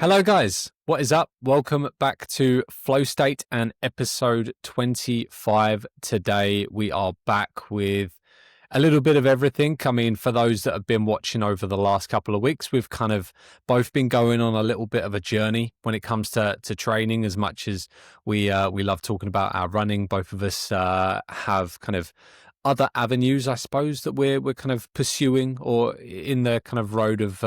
Hello guys, what is up? Welcome back to Flow State and episode 25. Today we are back with a little bit of everything. I mean, for those that have been watching over the last couple of weeks, we've kind of both been going on a little bit of a journey when it comes to training. As much as we love talking about our running, both of us have kind of other avenues, I suppose, that we're kind of pursuing or in the kind of road of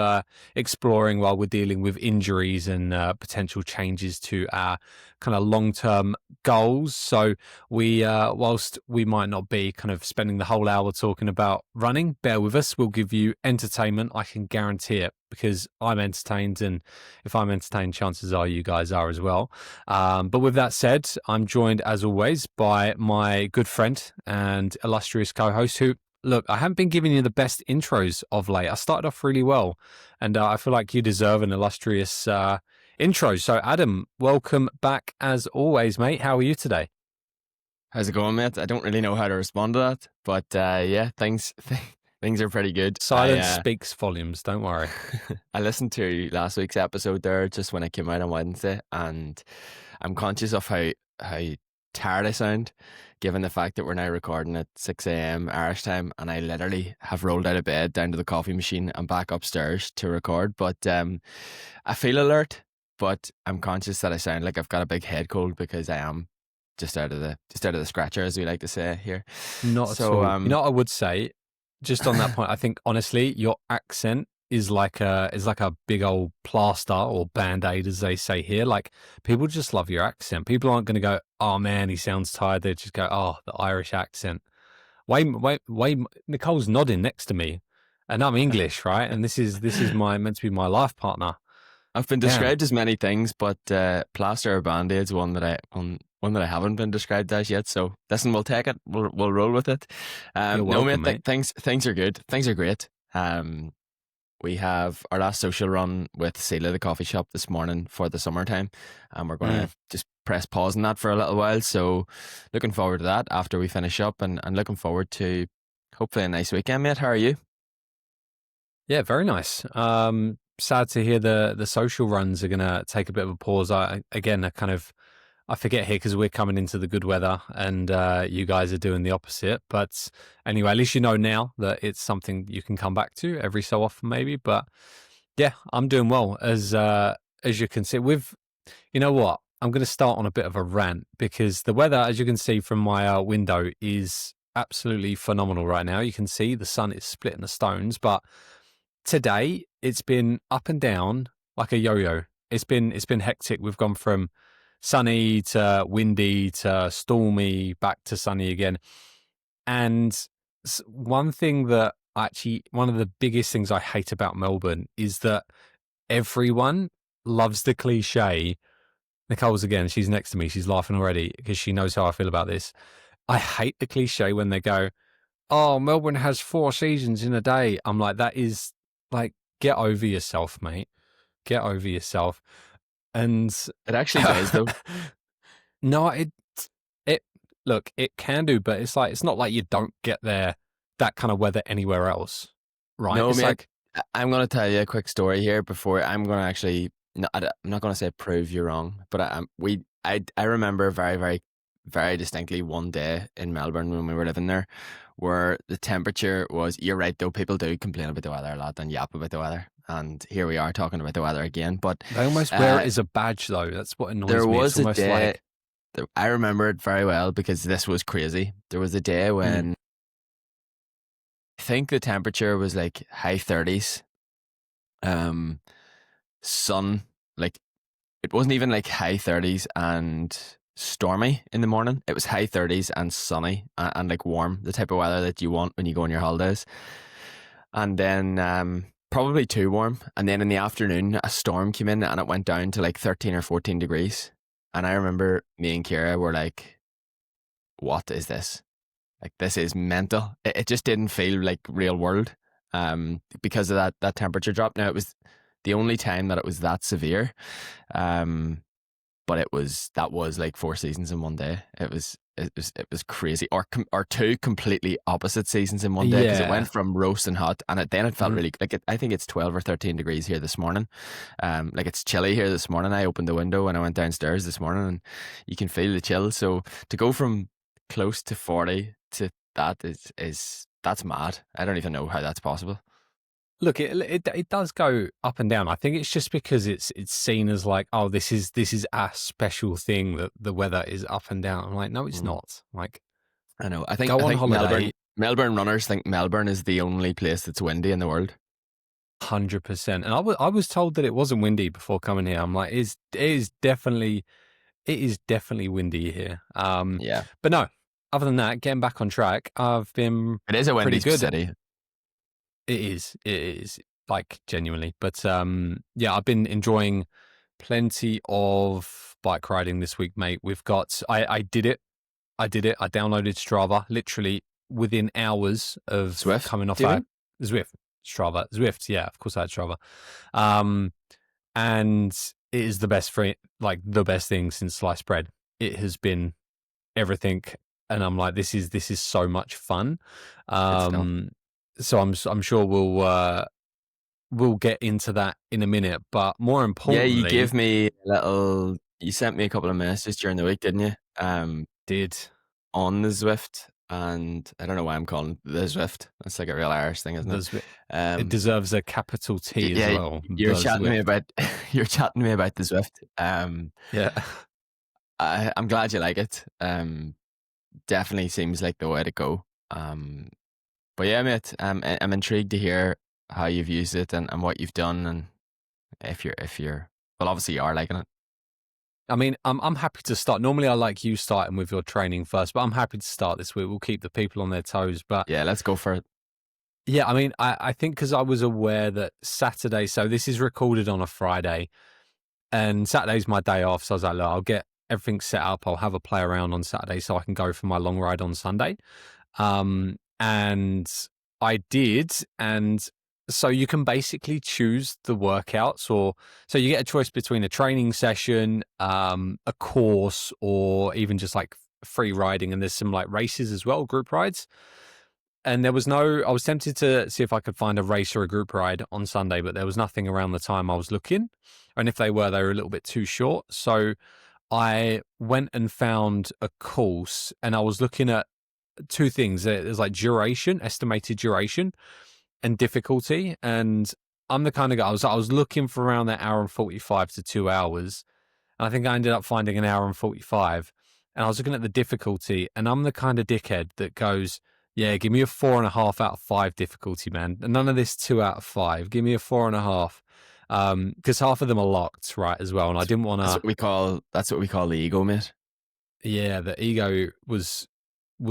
exploring while we're dealing with injuries and potential changes to our kind of long-term goals. So we, whilst we might not be kind of spending the whole hour talking about running, bear with us. We'll give you entertainment. I can guarantee it, because I'm entertained, and if I'm entertained, chances are you guys are as well. But with that said, I'm joined as always by my good friend and illustrious co-host who, look, I haven't been giving you the best intros of late. I started off really well, and I feel like you deserve an illustrious intro. So Adam, welcome back as always, mate. How are you today? How's it going, mate? I don't really know how to respond to that, but yeah, things are pretty good. Silence speaks volumes, don't worry. I listened to last week's episode there just when it came out on Wednesday, and I'm conscious of how tired I sound, given the fact that we're now recording at 6 a.m. Irish time, and I literally have rolled out of bed, down to the coffee machine, and back upstairs to record. But I feel alert, but I'm conscious that I sound like I've got a big head cold, because I am just out of the scratcher, as we like to say here. Not so, at all. You know what I would say, just on that point, I think honestly, your accent is like a big old plaster or band-aid, as they say here. Like, people just love your accent. People aren't going to go, oh man, he sounds tired. They just go, oh, the Irish accent. Wait, Nicole's nodding next to me, and I'm English, right? And this is meant to be my life partner. I've been described as many things, but plaster or band-aid's one that I haven't been described as yet. So listen, we'll take it. We'll roll with it. Welcome, mate. Things are good. Things are great. We have our last social run with Seela, the coffee shop, this morning for the summertime, and we're going to just press pause on that for a little while. So looking forward to that after we finish up, and looking forward to hopefully a nice weekend, mate. How are you? Yeah, very nice. Sad to hear the social runs are going to take a bit of a pause. I forget here because we're coming into the good weather, and you guys are doing the opposite. But anyway, at least you know now that it's something you can come back to every so often, maybe. But yeah, I'm doing well, as you can see. You know what? I'm going to start on a bit of a rant, because the weather, as you can see from my window, is absolutely phenomenal right now. You can see the sun is splitting the stones, but today it's been up and down like a yo-yo. It's been hectic. We've gone from sunny to windy to stormy, back to sunny again. And one of the biggest things I hate about Melbourne is that everyone loves the cliche. Nicole's again, she's next to me. She's laughing already because she knows how I feel about this. I hate the cliche when they go, oh, Melbourne has 4 seasons in a day. I'm like, that is like, get over yourself, mate. Get over yourself. And it actually does, though. No, it look, it can do, but it's not like you don't get that kind of weather anywhere else, right? No, it's mate, I'm going to tell you a quick story here before I'm going to actually. No, I'm not going to say prove you wrong, but I remember very, very, very distinctly one day in Melbourne when we were living there, where the temperature was. You're right, though. People do complain about the weather a lot and yap about the weather. And here we are talking about the weather again. But they almost wear it as a badge, though. That's what annoys me. There was a day. I remember it very well because this was crazy. There was a day when I think the temperature was like high 30s. Sun, like, it wasn't even like high 30s and stormy in the morning. It was high 30s and sunny and like warm, the type of weather that you want when you go on your holidays. And then probably too warm. And then in the afternoon, a storm came in and it went down to like 13 or 14 degrees. And I remember me and Kira were like, what is this? Like, this is mental. It just didn't feel like real world because of that temperature drop. Now, it was the only time that it was that severe. but that was like 4 seasons in one day. It was crazy, or two completely opposite seasons in one day, because it Yeah. went from roasting hot, and then it felt Mhm. really like I think it's 12 or 13 degrees here this morning. Like it's chilly here this morning. I opened the window when I went downstairs this morning, and you can feel the chill. So to go from close to 40 to that is that's mad. I don't even know how that's possible. Look, it does go up and down. I think it's just because it's seen as like, oh, this is a special thing that the weather is up and down. I'm like, no, it's Mm. not. Like, I know. I think go I on think holiday, Melbourne runners think Melbourne is the only place that's windy in the world. 100%. And I was told that it wasn't windy before coming here. I'm like, it is definitely windy here. Yeah, But no, other than that, getting back on track, I've been it is a pretty windy good. city. It is like genuinely. But yeah, I've been enjoying plenty of bike riding this week, mate. I did it. I did it. I downloaded Strava literally within hours of Swift, coming do off you our mean? Zwift. Zwift. Yeah, of course I had Strava. Um, and it is the best free, like the best thing since sliced bread. It has been everything, and I'm like, this is so much fun. Good stuff. Um, so I'm sure we'll get into that in a minute, but more Yeah, you importantly, gave me a little. You sent me a couple of messages during the week, didn't you? did On the Zwift, and I don't know why I'm calling it the Zwift. That's like a real Irish thing, isn't the it? Zwift, it Um, deserves a capital T as yeah, well. you're The chatting to me Zwift. about you're chatting to me about the Zwift. Yeah. I'm glad you like it. Definitely seems like the way to go. But yeah, mate, I'm intrigued to hear how you've used it, and what you've done, and if you're well, obviously you are liking it. I mean, I'm happy to start. Normally, I like you starting with your training first, but I'm happy to start this week. We'll keep the people on their toes. But Yeah, let's go for it. yeah, I mean, I think because I was aware that Saturday, so this is recorded on a Friday, and Saturday's my day off. So I was like, look, I'll get everything set up. I'll have a play around on Saturday so I can go for my long ride on Sunday. And I did. And so you can basically choose the workouts, or so you get a choice between a training session, a course, or even just like free riding. And there's some like races as well, group rides. And I was tempted to see if I could find a race or a group ride on Sunday, but there was nothing around the time I was looking. And if they were a little bit too short. So I went and found a course, and I was looking at two things. There's like duration, estimated duration, and difficulty. And I'm the kind of guy, I was looking for around that hour and 45 to 2 hours. And I think I ended up finding an hour and 45. And I was looking at the difficulty, and I'm the kind of dickhead that goes, yeah, give me a 4.5 out of 5 difficulty, man. And none of this 2 out of 5. Give me a 4.5. Because half of them are locked, right, as well. And I didn't want That's to, what we call the ego, mate. yeah, the ego was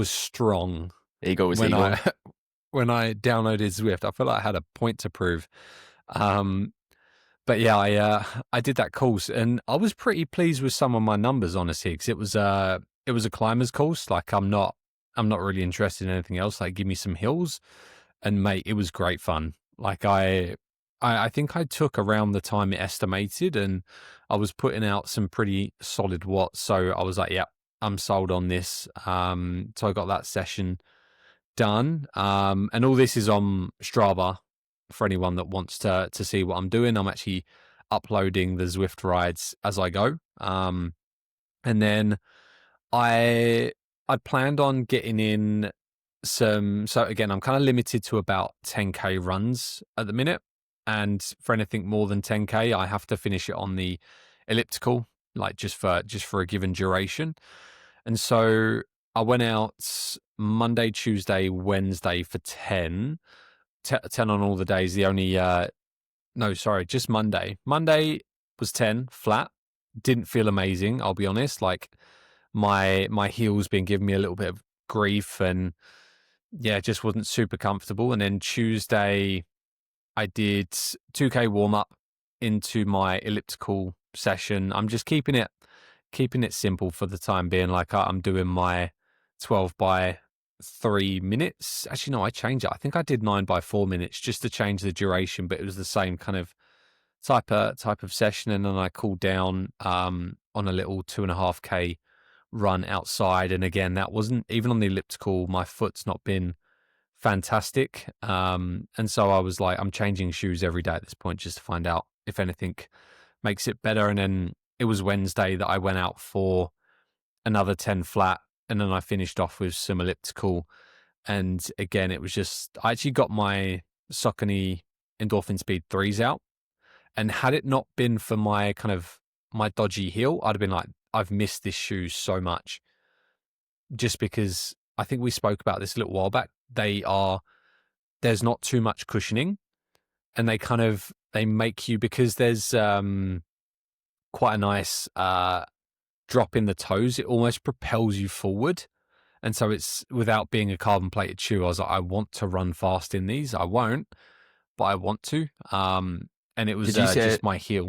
strong Ego is when I egoing. when I downloaded Zwift. I felt like I had a point to prove. Um, but yeah, I did that course, and I was pretty pleased with some of my numbers, honestly, because it was a climbers course. Like I'm not really interested in anything else. Like give me some hills, and mate, it was great fun. Like I think I took around the time it estimated, and I was putting out some pretty solid watts. So I was like, yeah, I'm sold on this. So I got that session done. And all this is on Strava for anyone that wants to see what I'm doing. I'm actually uploading the Zwift rides as I go. And then I I planned on getting in some. So again, I'm kind of limited to about 10k runs at the minute, and for anything more than 10k, I have to finish it on the elliptical, like just for a given duration. And so I went out Monday, Tuesday, Wednesday for 10 on all the days. The only no, sorry, just Monday. Monday was 10 flat. Didn't feel amazing, I'll be honest. Like my heel's been giving me a little bit of grief, and yeah, just wasn't super comfortable. And then Tuesday I did 2k warm up into my elliptical session. I'm just keeping it simple for the time being. Like I'm doing my 12 by 3 minutes. Actually, no, I changed it. I think I did 9 by 4 minutes just to change the duration, but it was the same kind of type of session, and then I cooled down on a little 2.5K run outside. And again, that wasn't even on the elliptical. My foot's not been fantastic, and so I was like, I'm changing shoes every day at this point just to find out if anything makes it better. And then it was Wednesday that I went out for another 10 flat, and then I finished off with some elliptical. And again, it was just, I actually got my Saucony Endorphin Speed 3s out. And had it not been for my dodgy heel, I'd have been like, I've missed this shoe so much. Just because I think we spoke about this a little while back. There's not too much cushioning, and they make you, because there's quite a nice drop in the toes, it almost propels you forward. And so it's, without being a carbon plated shoe, I was like, I want to run fast in these. I won't, but I want to. And it was Did you say just my heel.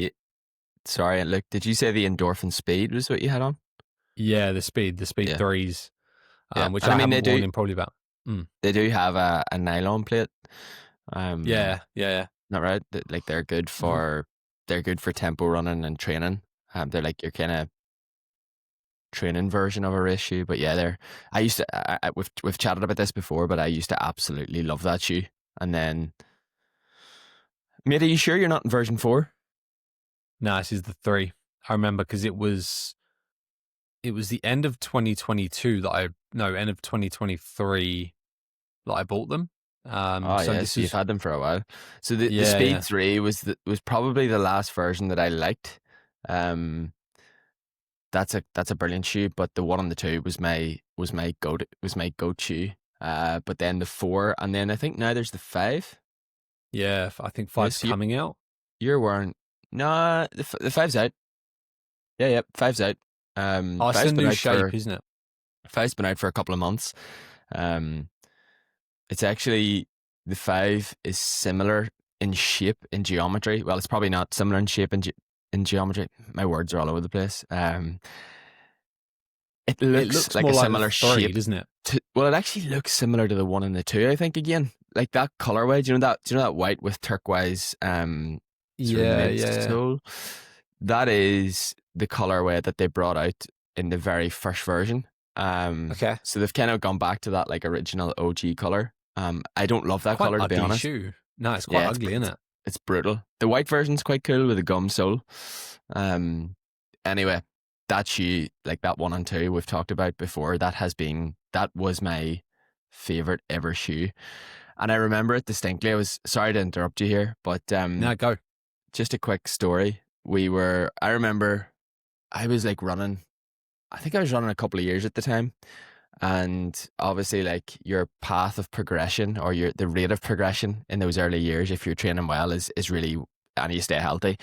Sorry, look, did you say the endorphin speed was what you had on? Yeah, the speed Yeah. 3s, Yeah. which And I I mean, haven't worn in probably about. They do have a nylon plate. Yeah. Not right. Like they're good Mhm. for tempo running and training. They're like your kind of training version of a race shoe. But yeah, I used to. We've chatted about this before, but I used to absolutely love that shoe. And then, mate, are you sure you're not in version 4? No, this is the 3. I remember because it was the end of 2022 end of 2023 that I bought them. Oh So yeah, this so you've is, had them for a while. So the yeah, Speed yeah. 3 was probably the last version that I liked. Um, that's a brilliant shoe, but the one on the 2 was my go shoe. But then the 4, and then I think now there's the 5. Yeah, I think five's Yes, coming out. you're wearing. No, the 5's out. Yeah, yeah, 5's out. Oh, it's the Five's been new out shape, for isn't it? a couple of months. Um, it's actually, the 5 is similar in shape, in geometry. Well, it's probably not similar in shape in geometry. My words are all over the place. It It looks looks like more a like the similar 3, shape doesn't it? well, it actually looks similar to the one in the 2, I think, again. Like that colorway. Do you know that white with turquoise sort of Yeah, yeah. midsole? That is the colorway that they brought out in the very first version. Okay. So they've kind of gone back to that like original OG color. I don't love that Quite color, an to be ugly honest. shoe. No, it's quite Yeah, ugly, isn't it? it's brutal. The white version's quite cool with a gum sole. Anyway, that shoe, like that 1 and 2 we've talked about before, that was my favorite ever shoe. And I remember it distinctly. I was sorry to interrupt you here, but Now go. just a quick story. I remember I was like running, I think I was running a couple of years at the time. And obviously, like your path of progression, or the rate of progression in those early years, if you're training well, is really, and you stay healthy,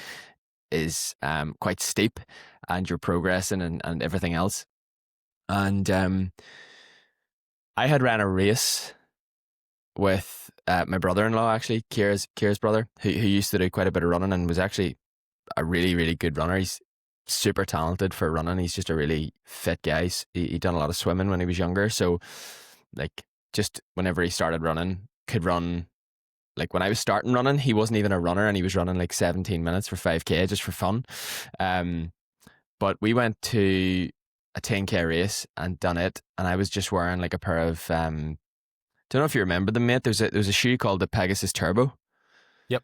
is quite steep, and you're progressing and everything else. And I had ran a race with my brother-in-law, actually, Kira's brother, who used to do quite a bit of running and was actually a really, really good runner. He's super talented for running. He's just a really fit guy. He done a lot of swimming when he was younger. So, like, just whenever he started running, could run. Like when I was starting running, he wasn't even a runner, and he was running like 17 minutes for 5K just for fun. But we went to a 10K race and done it, and I was just wearing like a pair of don't know if you remember them, mate. There's a shoe called the Pegasus Turbo. Yep.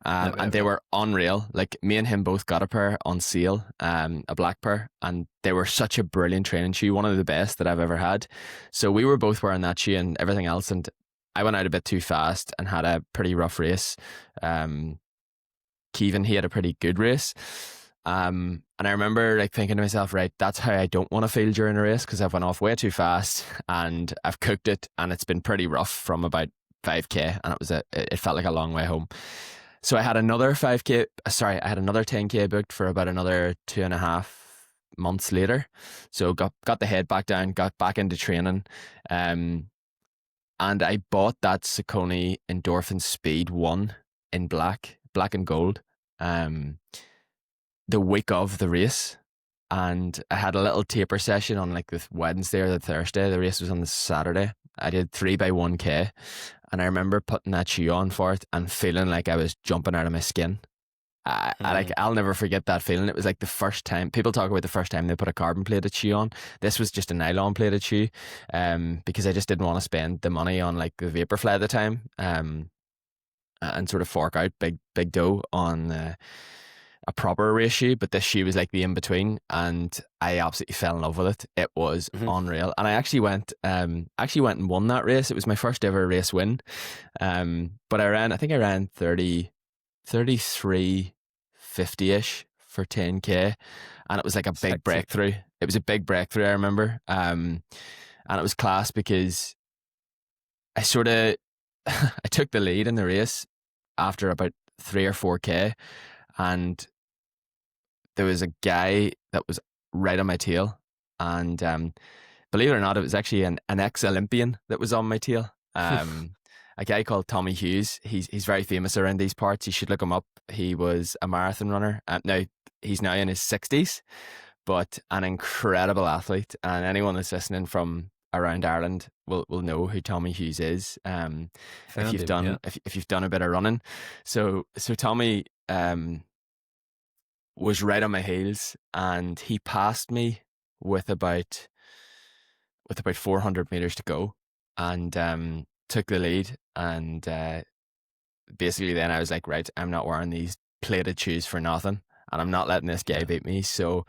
And they were unreal. Like me and him both got a pair on sale, a black pair, and they were such a brilliant training shoe, one of the best that I've ever had. So we were both wearing that shoe and everything else, and I went out a bit too fast and had a pretty rough race. Keevan, he had a pretty good race. And I remember like thinking to myself, right, that's how I don't want to feel during a race, because I've went off way too fast and I've cooked it, and it's been pretty rough from about 5K, and it felt like a long way home. So I had another 5K, I had another 10K booked for about another 2.5 months later. So got the head back down, got back into training. And I bought that Saucony Endorphin Speed 1 in black and gold, the week of the race. And I had a little taper session on like the Wednesday or the Thursday. The race was on the Saturday. I did 3x1K. And I remember putting that shoe on for it and feeling like I was jumping out of my skin. Mm. I'll never forget that feeling. It was like the first time people talk about the first time they put a carbon plated shoe on. This was just a nylon plated shoe, because I just didn't want to spend the money on like the Vaporfly at the time, and sort of fork out big dough on a proper race shoe. But this shoe was like the in between, and I absolutely fell in love with it. It was Mhm. unreal, and I actually went and won that race. It was my first ever race win. But I think I ran 33:50 ish for 10K, and it was like a It's big hectic. breakthrough. It was a big breakthrough, I remember. And it was class because I sort of I took the lead in the race after about 3 or 4K, and there was a guy that was right on my tail, and believe it or not, it was actually an ex-Olympian that was on my tail. A guy called Tommy Hughes. He's very famous around these parts. You should look him up. He was a marathon runner. Now he's now in his 60s, but an incredible athlete. And anyone that's listening from around Ireland will know who Tommy Hughes is. If Found you've him, yeah. done if you've done a bit of running, so Tommy was right on my heels, and he passed me with about 400 meters to go, and took the lead. And basically, then I was like, right, I'm not wearing these plated shoes for nothing, and I'm not letting this guy Yeah. beat me. So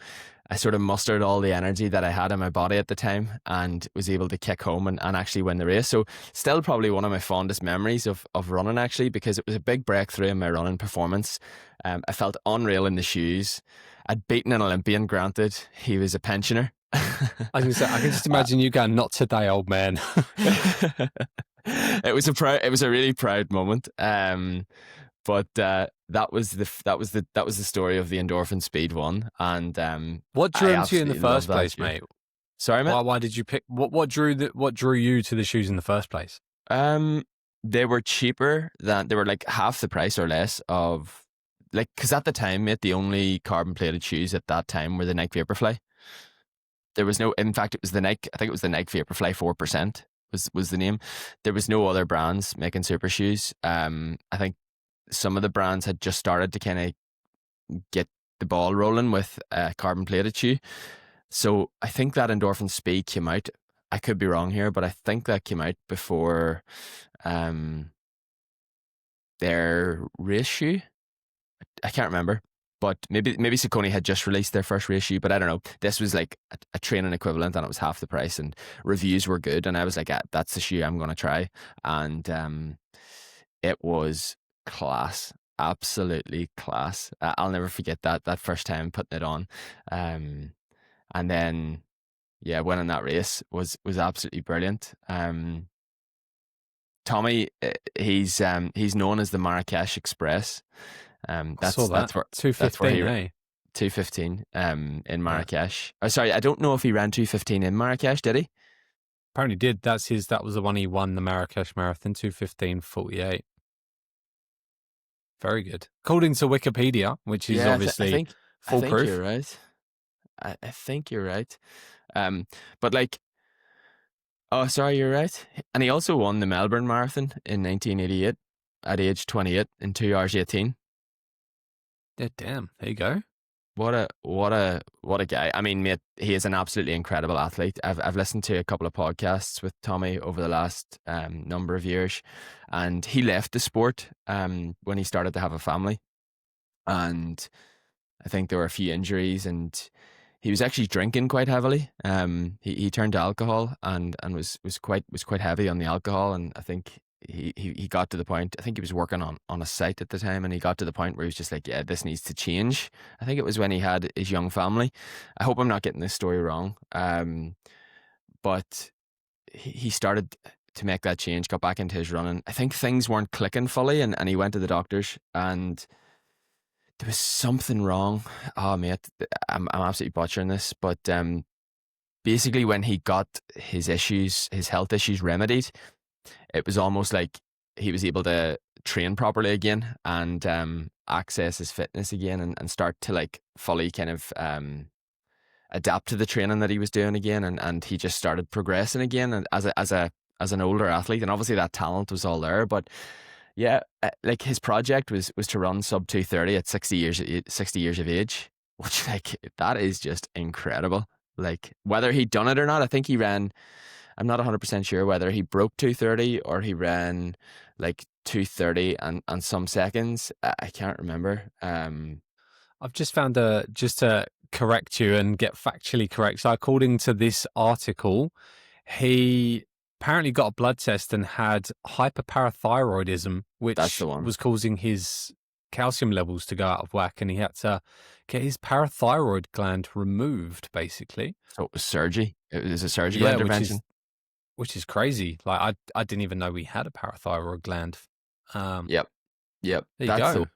I sort of mustered all the energy that I had in my body at the time, and was able to kick home and actually win the race. So still probably one of my fondest memories of running, actually, because it was a big breakthrough in my running performance. I felt unreal in the shoes. I'd beaten an Olympian, granted. He was a pensioner. I was gonna say, I can just imagine you going, "Not today, old man." It was a really proud moment. But that was the story of the endorphin speed one, and What drew I him to you in the absolutely love first that place, shoe. mate? Sorry, mate. Why did you pick what drew you to the shoes in the first place? Um, they were cheaper than they were like half the price or less of, like, because at the time, mate, the only carbon plated shoes at that time were the Nike Vaporfly. There was no, in fact, it was the Nike. I think it was the Nike Vaporfly 4% was the name. There was no other brands making super shoes. I think some of the brands had just started to kind of get the ball rolling with carbon plated shoe. So I think that endorphin speed came out. I could be wrong here, but I think that came out before um, their race shoe. I can't remember, but maybe Saucony had just released their first race shoe. But I don't know. This was like a training equivalent, and it was half the price, and reviews were good. And I was like, "That's the shoe I'm going to try," and it was class, absolutely class. I'll never forget that first time putting it on, and then yeah, winning that race was absolutely brilliant. Tommy, he's known as the Marrakesh Express. I saw that That's where 2:15. he Hey, 2:15 in yeah, Marrakesh. Oh, sorry, I don't know if he ran 2:15 in Marrakesh. Did he? apparently did. That was the one he won the Marrakesh Marathon 2:15:48. Very good, according to Wikipedia, which is Yeah, obviously I think foolproof. you're right. I think you're right. But like, oh, sorry, you're right. And he also won the Melbourne Marathon in 1988 at age 28 in 2 hours 18. Yeah, damn. There you go. What a guy. I mean, mate, he is an absolutely incredible athlete. I've listened to a couple of podcasts with Tommy over the last number of years, and he left the sport when he started to have a family, and I think there were a few injuries, and he was actually drinking quite heavily. He turned to alcohol, and was quite heavy on the alcohol, and I think he got to the point. I think he was working on a site at the time, and he got to the point where he was just like, yeah, this needs to change. I think it was when he had his young family. I hope I'm not getting this story wrong. But he started to make that change, got back into his running. I think things weren't clicking fully, and he went to the doctors, and there was something wrong. Oh, mate, I'm absolutely butchering this, but basically, when he got his health issues remedied, it was almost like he was able to train properly again, and access his fitness again, and start to like fully kind of adapt to the training that he was doing again, and he just started progressing again, and as an older athlete, and obviously that talent was all there, but Yeah, like his project was to run sub 2:30 at 60 years of age, which like that is just incredible. Like whether he'd done it or not, I think he ran. I'm not 100% sure whether he broke 2:30 or he ran like 2:30 and some seconds. I can't remember. I've just found just to correct you and get factually correct. So according to this article, he apparently got a blood test and had hyperparathyroidism, That's which the one. was causing his calcium levels to go out of whack, and he had to get his parathyroid gland removed, basically. So it was surgery. It was a surgical Yeah, intervention. which is crazy. Like I didn't even know we had a parathyroid gland. Um, Yep. Yep. there you go.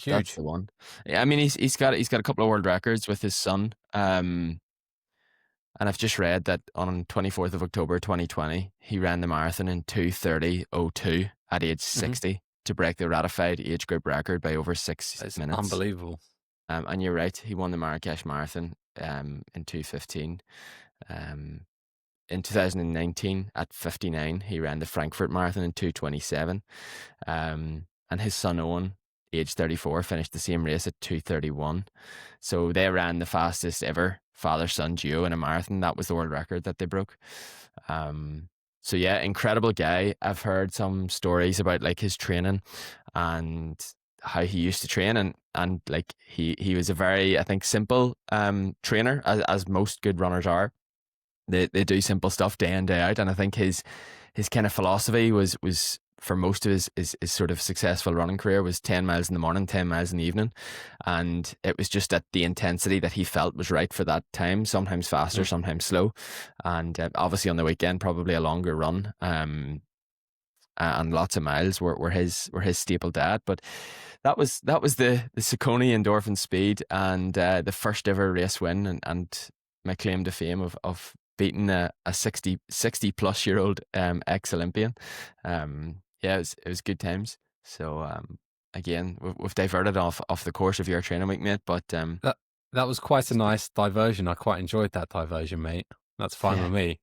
That's Huge. the one. Yeah, I mean he's got a couple of world records with his son. And I've just read that on 24th of October 2020, he ran the marathon in 2:30:02 at age Hmm. 60 to break the ratified age group record by over 6 That's minutes. unbelievable. And you're right, he won the Marrakesh Marathon in 2:15. Um, in 2019, at 59, he ran the Frankfurt Marathon in 2:27. And his son Owen, age 34, finished the same race at 2:31. So they ran the fastest ever father-son duo in a marathon. That was the world record that they broke. So yeah, incredible guy. I've heard some stories about like his training and how he used to train, and like he was a very, I think, simple trainer, as most good runners are. They do simple stuff day in day out, and I think his kind of philosophy was for most of his sort of successful running career was 10 miles in the morning, 10 miles in the evening, and it was just at the intensity that he felt was right for that time, sometimes faster, Mm. sometimes slow, and obviously on the weekend probably a longer run, and lots of miles were his staple diet. But that was the Saucony Endorphin Speed, and the first ever race win, and my claim to fame of beating a 60 plus year old ex Olympian. Yeah, it was good times. So again, we've diverted off the course of your training week, mate. But That that was quite a it's good. nice diversion. I quite enjoyed that diversion, mate. That's fine Yeah, with me.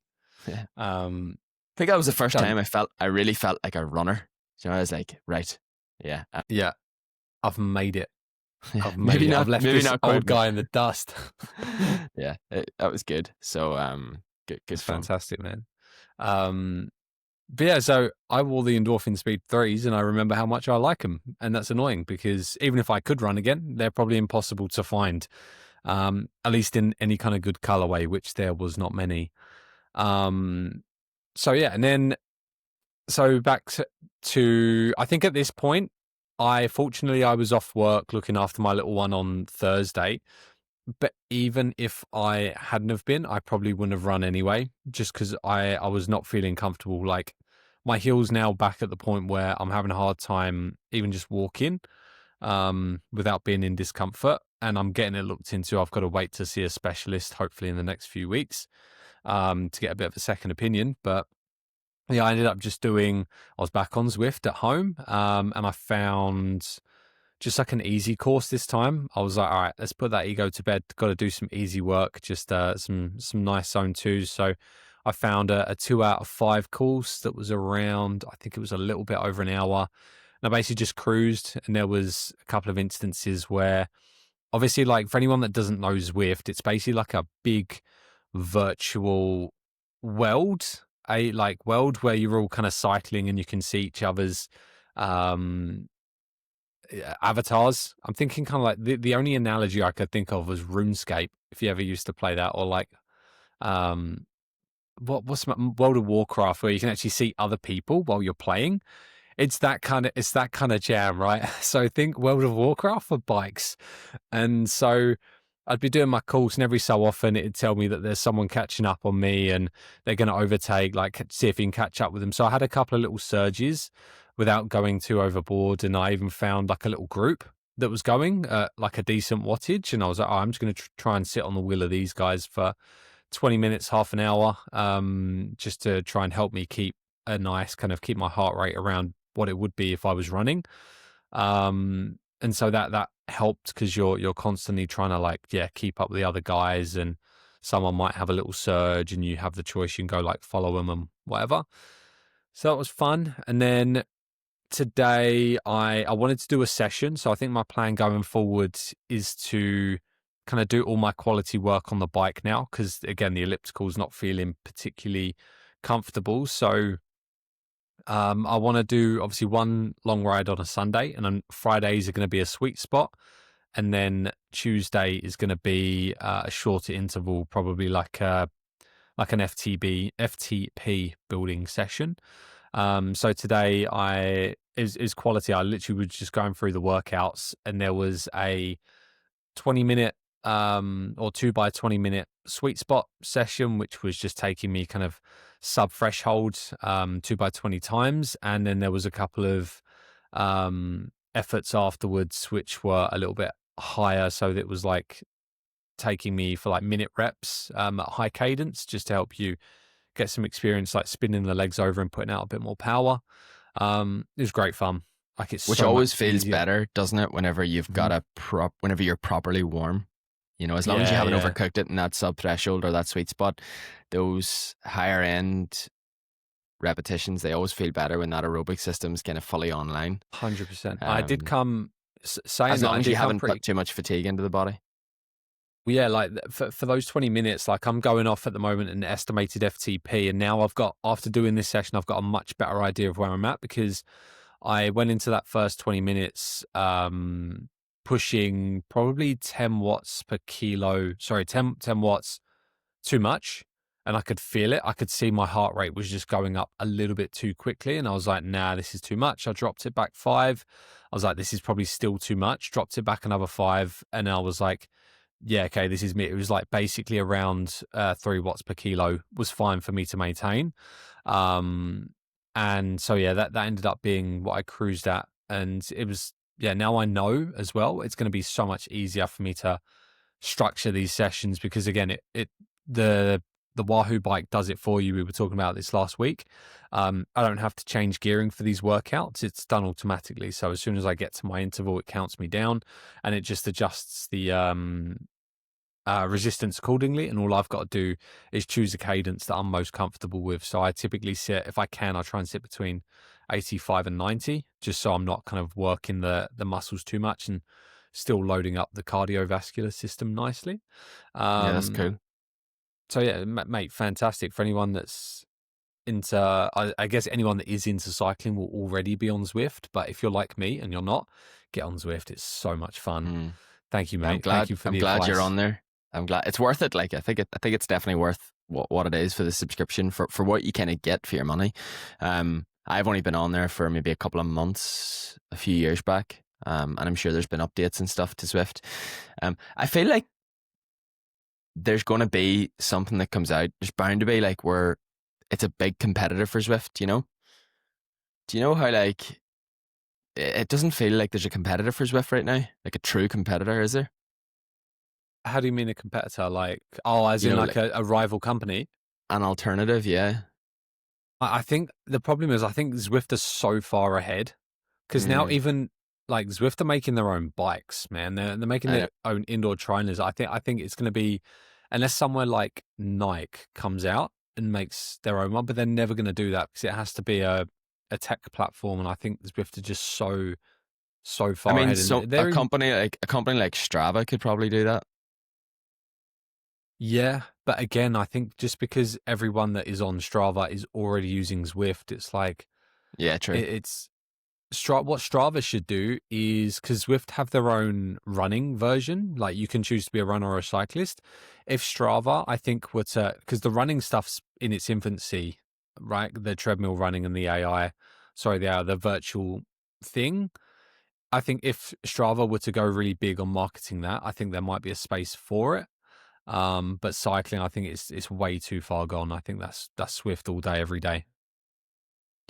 yeah. Um, I think that was the first don't time I really felt like a runner. So I was like, right, yeah, yeah, I've made it. yeah. I've made it. I've left Maybe this not quite, old but guy in the dust. yeah, that was good. So good That's fun. fantastic, man. Um, but yeah, so I wore the Endorphin Speed 3s and I remember how much I like them. And that's annoying because even if I could run again, they're probably impossible to find, at least in any kind of good colorway, which there was not many. Um, so yeah, and then so back to I think at this point, I was off work looking after my little one on Thursday. But even if I hadn't have been, I probably wouldn't have run anyway, just because I was not feeling comfortable. Like my heel's now back at the point where I'm having a hard time even just walking, without being in discomfort, and I'm getting it looked into. I've got to wait to see a specialist, hopefully in the next few weeks, to get a bit of a second opinion. But yeah, I ended up just doing. I was back on Zwift at home, and I found just like an easy course this time. I was like, all right, let's put that ego to bed. Got to do some easy work, just some nice zone twos. So I found a 2 out of 5 course that was around. I think it was a little bit over an hour. And I basically just cruised, and there was a couple of instances where, obviously, like for anyone that doesn't know Zwift, it's basically like a big virtual world, a like world where you're all kind of cycling and you can see each other's um avatars. I'm thinking kind of like the only analogy I could think of was RuneScape, if you ever used to play that, or like um World of Warcraft, where you can actually see other people while you're playing. It's that kind of jam, right? So think World of Warcraft for bikes. And so I'd be doing my course, and every so often it'd tell me that there's someone catching up on me and they're going to overtake, like see if you can catch up with them. So I had a couple of little surges without going too overboard. And I even found like a little group that was going like a decent wattage. And I was like, oh, I'm just going to try and sit on the wheel of these guys for 20 minutes, half an hour, just to try and help me keep a nice kind of keep my heart rate around what it would be if I was running. And so that helped because you're constantly trying to like, yeah, keep up with the other guys, and someone might have a little surge and you have the choice. You can go like follow them and whatever. So that was fun. And then today I wanted to do a session. So I think my plan going forward is to kind of do all my quality work on the bike now, because again, the elliptical is not feeling particularly comfortable. So I want to do obviously one long ride on a Sunday, and then Fridays are going to be a sweet spot. And then Tuesday is going to be a shorter interval, probably like an FTP building session. So today is quality. I literally was just going through the workouts, and there was a 20-minute or 2 by 20 minute sweet spot session, which was just taking me kind of sub threshold 2 by 20 times, and then there was a couple of efforts afterwards which were a little bit higher, so that was like taking me for like minute reps at high cadence, just to help you get some experience like spinning the legs over and putting out a bit more power. It was great fun. Like it's Which so always much feels easier. better, doesn't it? Whenever you've got Mhm. whenever you're properly warm, as long as you Yeah, haven't yeah, overcooked it in that sub threshold or that sweet spot, those higher end repetitions, they always feel better when that aerobic system's kind of fully online. 100%. I did Um, come saying as that long I as you did come haven't put pretty. too much fatigue into the body. Well, yeah, like for those 20 minutes, like I'm going off at the moment an estimated FTP. And now after doing this session, I've got a much better idea of where I'm at, because I went into that first 20 minutes pushing probably 10 watts per kilo. Sorry, 10 watts too much. And I could feel it. I could see my heart rate was just going up a little bit too quickly. And I was like, nah, this is too much. I dropped it back 5. I was like, this is probably still too much. Dropped it back another 5. And I was like, yeah, okay, this is me. It was like basically around 3 watts per kilo was fine for me to maintain. Um, and so, yeah, that ended up being what I cruised at. And it was, yeah, now I know as well, it's going to be so much easier for me to structure these sessions, because again, the the Wahoo bike does it for you. We were talking about this last week. I don't have to change gearing for these workouts. It's done automatically. So as soon as I get to my interval, it counts me down, and it just adjusts the resistance accordingly. And all I've got to do is choose a cadence that I'm most comfortable with. So I typically sit, if I can, I try and sit between 85 and 90, just so I'm not kind of working the muscles too much and still loading up the cardiovascular system nicely. Yeah, that's Um, cool. so yeah, mate, fantastic for anyone that's into. I guess anyone that is into cycling will already be on Zwift, but if you're like me and you're not, get on Zwift. It's so much fun. Mm. Thank you, Yeah, mate. Thank you for I'm the glad you're advice. on there. I'm glad it's worth it. Like I think it's definitely worth what it is for the subscription for what you kind of get for your money. I've only been on there for maybe a couple of months, a few years back. And I'm sure there's been updates and stuff to Swift. I feel like there's going to be something that comes out. There's bound to be like where it's a big competitor for Swift. Do you know how like it doesn't feel like there's a competitor for Swift right now, like a true competitor, is there? How do you mean a competitor? Like, oh, as in like Like a rival company? an alternative, yeah. I think the problem is I think Zwift is so far ahead, because now Mm, even like Zwift are making their own bikes, man. They're making I their know. own indoor trainers. I think it's going to be, unless somewhere like Nike comes out and makes their own one, but they're never going to do that because it has to be a tech platform, and I think Zwift are just so I far mean, ahead, so and they're in. a company like Strava could probably do that. Yeah, but again, I think just because everyone that is on Strava is already using Zwift, it's like Yeah, true. it's what Strava should do is, because Zwift have their own running version, like you can choose to be a runner or a cyclist. If Strava, I think, were to, because the running stuff's in its infancy, right? The treadmill running and the AI, sorry, the virtual thing. I think if Strava were to go really big on marketing that, I think there might be a space for it. But cycling, I think it's way too far gone. I think that's Swift all day, every day.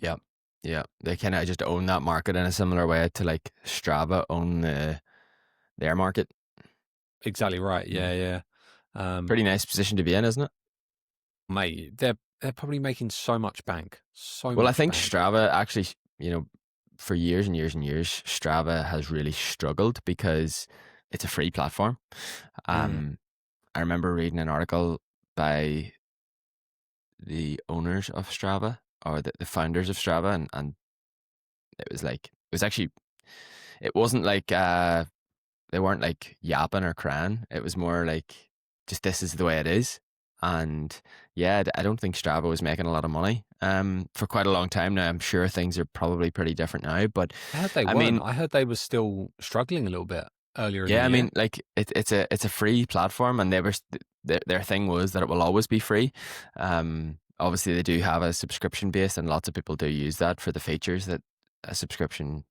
Yeah, yeah. They kind of just own that market in a similar way to like Strava own their market. Exactly right. Mm. Yeah, yeah. Um, Pretty nice position to be in, isn't it? Mate, they're probably making so much bank, so Well, I much think bank. Strava actually, for years and years and years, Strava has really struggled because it's a free platform. Mm. Um, I remember reading an article by the owners of Strava or the founders of Strava, and It was like it wasn't like they weren't like yapping or crying. It was more like just this is the way it is. And yeah, I don't think Strava was making a lot of money for quite a long time now. I'm sure things are probably pretty different now, but I heard they I weren't. mean, I heard they were still struggling a little bit earlier in the yeah, I year. mean, like it's a free platform, and their thing was that it will always be free. Obviously, they do have a subscription base, and lots of people do use that for the features that a subscription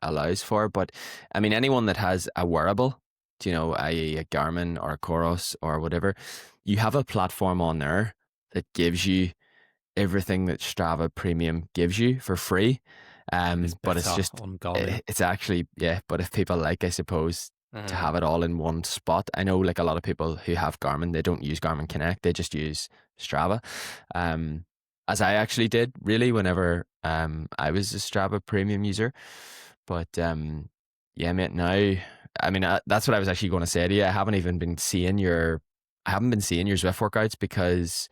allows for. But I mean, anyone that has a wearable, i.e., a Garmin or a Coros or whatever, you have a platform on there that gives you everything that Strava Premium gives you for free. And it's But it's better just on Garmin. it's actually, yeah. But if people like, I suppose, to Mm. have it all in one spot, I know like a lot of people who have Garmin, they don't use Garmin Connect, they just use Strava. Um, as I actually did really whenever I was a Strava Premium user. But yeah, mate. Now, I mean, that's what I was actually going to say to you. I haven't been seeing your Zwift workouts because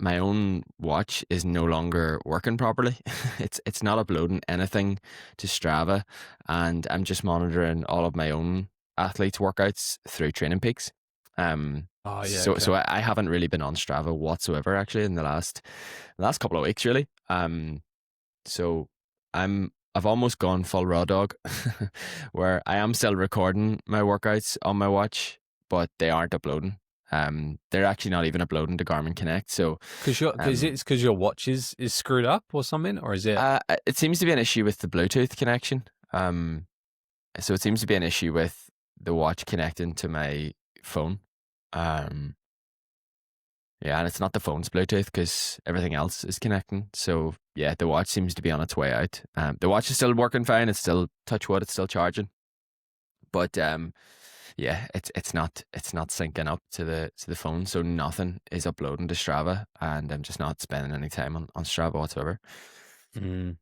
my own watch is no longer working properly. It's not uploading anything to Strava, and I'm just monitoring all of my own athletes' workouts through Training Peaks. Oh yeah, So okay. I haven't really been on Strava whatsoever actually in the last couple of weeks really. So I've almost gone full raw dog, where I am still recording my workouts on my watch, but they aren't uploading. They're actually not even uploading to Garmin Connect. So, Because um, it's because your watch is screwed up or something, or is it? it seems to be an issue with the Bluetooth connection. So it seems to be an issue with the watch connecting to my phone. Um, yeah, and it's not the phone's Bluetooth because everything else is connecting. So yeah, the watch seems to be on its way out. The watch is still working fine. It's still touch wood. It's still charging. But yeah, it's not syncing up to the phone. So nothing is uploading to Strava, and I'm just not spending any time on Strava whatsoever. Mm.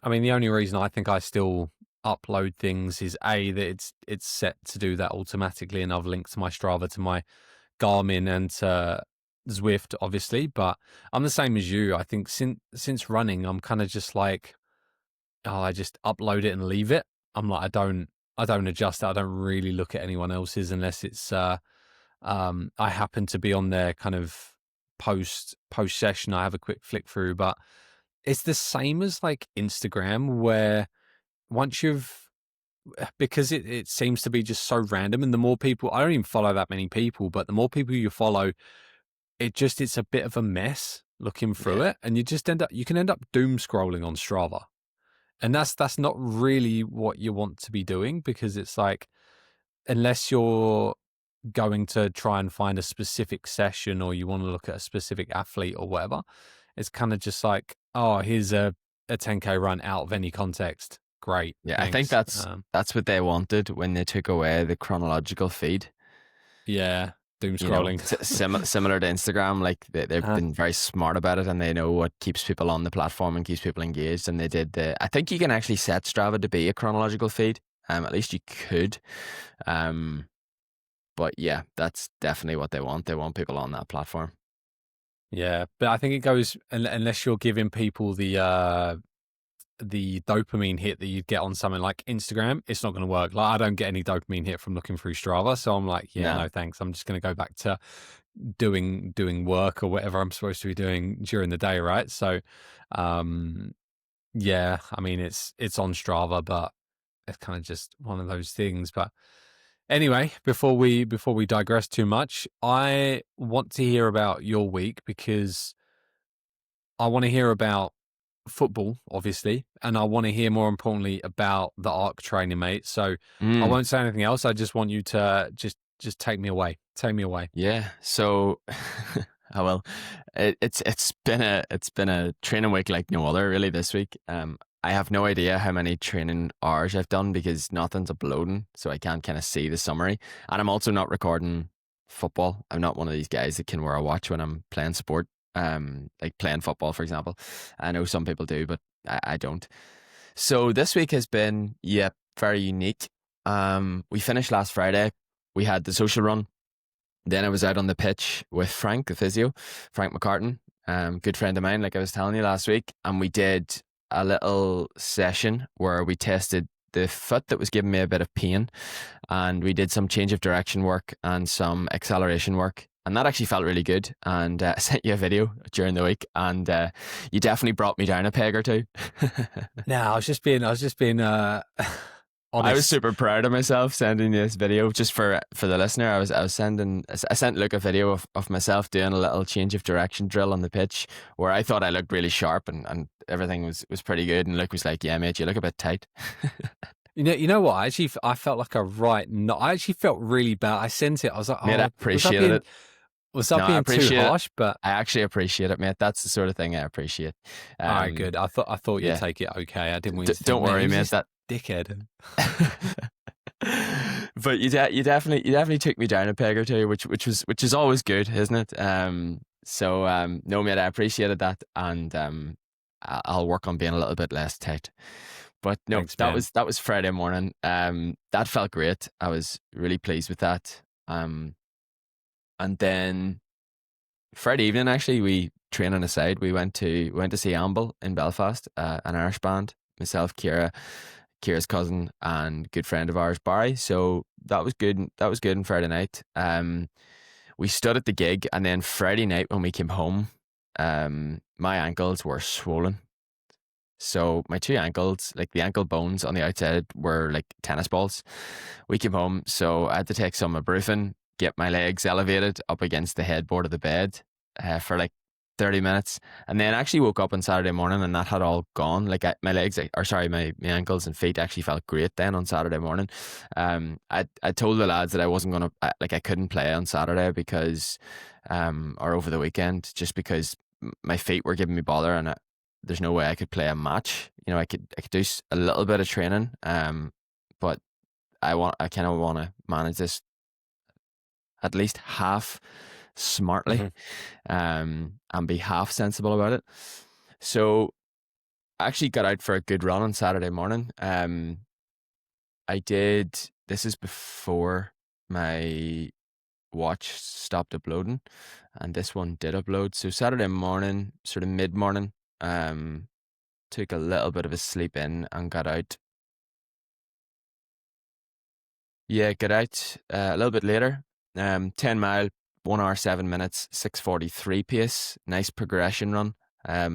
I mean, the only reason I think I still upload things is A, that it's set to do that automatically, and I've linked my Strava to my Garmin and to Zwift, obviously. But I'm the same as you. I think since running, I'm kind of just like, oh, I just upload it and leave it. I'm like, I don't adjust it. I don't really look at anyone else's unless it's I happen to be on their kind of post session. I have a quick flick through, but it's the same as like Instagram, where once you've because it seems to be just so random, and the more people, I don't even follow that many people, but the more people you follow, it's a bit of a mess looking through Yeah, it, and you can end up doom scrolling on Strava, and that's not really what you want to be doing, because it's like, unless you're going to try and find a specific session, or you want to look at a specific athlete or whatever, it's kind of just like, oh, here's a 10K run out of any context. Great, yeah. I think thanks. that's what they wanted when they took away the chronological feed. Yeah, doom scrolling. Similar to Instagram, like they've uh, been very smart about it, and they know what keeps people on the platform and keeps people engaged. And they did I think you can actually set Strava to be a chronological feed. At least you could. Um, but yeah, that's definitely what they want. They want people on that platform. yeah, but I think it goes unless you're giving people the dopamine hit that you'd get on something like Instagram, it's not going to work. Like, I don't get any dopamine hit from looking through Strava, so I'm like, yeah, No, no, thanks. I'm just going to go back to doing work or whatever I'm supposed to be doing during the day, right? So, um, yeah, I mean, it's on Strava, but it's kind of just one of those things. But anyway, before we digress too much, I want to hear about your week, because I want to hear about football, obviously, and I want to hear, more importantly, about the ARC training, mate. So I mm, won't say anything else. I just want you to just take me away. Take me away. yeah. So, well, it's been a training week like no other really this week. I have no idea how many training hours I've done because nothing's uploading, so I can't kind of see the summary. And I'm also not recording football. I'm not one of these guys that can wear a watch when I'm playing sport. Like playing football, for example. I know some people do, but I don't. So this week has been, yeah, very unique. We finished last Friday. We had the social run. Then I was out on the pitch with Frank, the physio, Frank McCartan, good friend of mine, like I was telling you last week, and we did. a little session where we tested the foot that was giving me a bit of pain, and we did some change of direction work and some acceleration work. And that actually felt really good. And I sent you a video during the week, and you definitely brought me down a peg or two. No, I was just being I was honest. super proud of myself sending this video just for the listener. I sent Luke a video of myself doing a little change of direction drill on the pitch where I thought I looked really sharp, and everything was pretty good. And Luke was like, "Yeah, mate, you look a bit tight." You know what? I felt like a right. No, I actually felt really bad. I sent it. I was like, Mate, I oh, appreciated it. was I No, I being too appreciate it. harsh? But I actually appreciate it, mate. That's the sort of thing I appreciate. all right, good. I thought you'd Yeah. take it okay. I didn't want you to think, Don't man, worry, who's mate. this That dickhead? but you definitely took me down a peg or two, which is always good, isn't it? No, mate, I appreciated that, and I'll work on being a little bit less tight. But no, Thanks, man. that was Friday morning. That felt great. I was really pleased with that. And then Friday evening, actually, we training aside, we went to see Amble in Belfast, an Irish band. Myself, Kira's cousin, and good friend of ours, Barry. So that was good. That was good on Friday night. We stood at the gig, and then Friday night when we came home, my ankles were swollen. So my two ankles, like the ankle bones on the outside, were like tennis balls. We came home, so I had to take some ibuprofen, get my legs elevated up against the headboard of the bed for like 30 minutes, and then actually woke up on Saturday morning and that had all gone. Like my legs, or sorry, my ankles and feet actually felt great then on Saturday morning. I told the lads that I wasn't gonna I couldn't play on Saturday because or over the weekend, just because my feet were giving me bother, and there's no way I could play a match. You know, I could do a little bit of training, but I kind of want to manage this at least half smartly, Mhm. and be half sensible about it. So I actually got out for a good run on Saturday morning. I did. This is before my watch stopped uploading, and this one did upload. So Saturday morning, sort of mid morning, took a little bit of a sleep in and got out. Yeah, got out a little bit later. 10 mile, 1 hour 7 minutes, 6:43 pace. Nice progression run.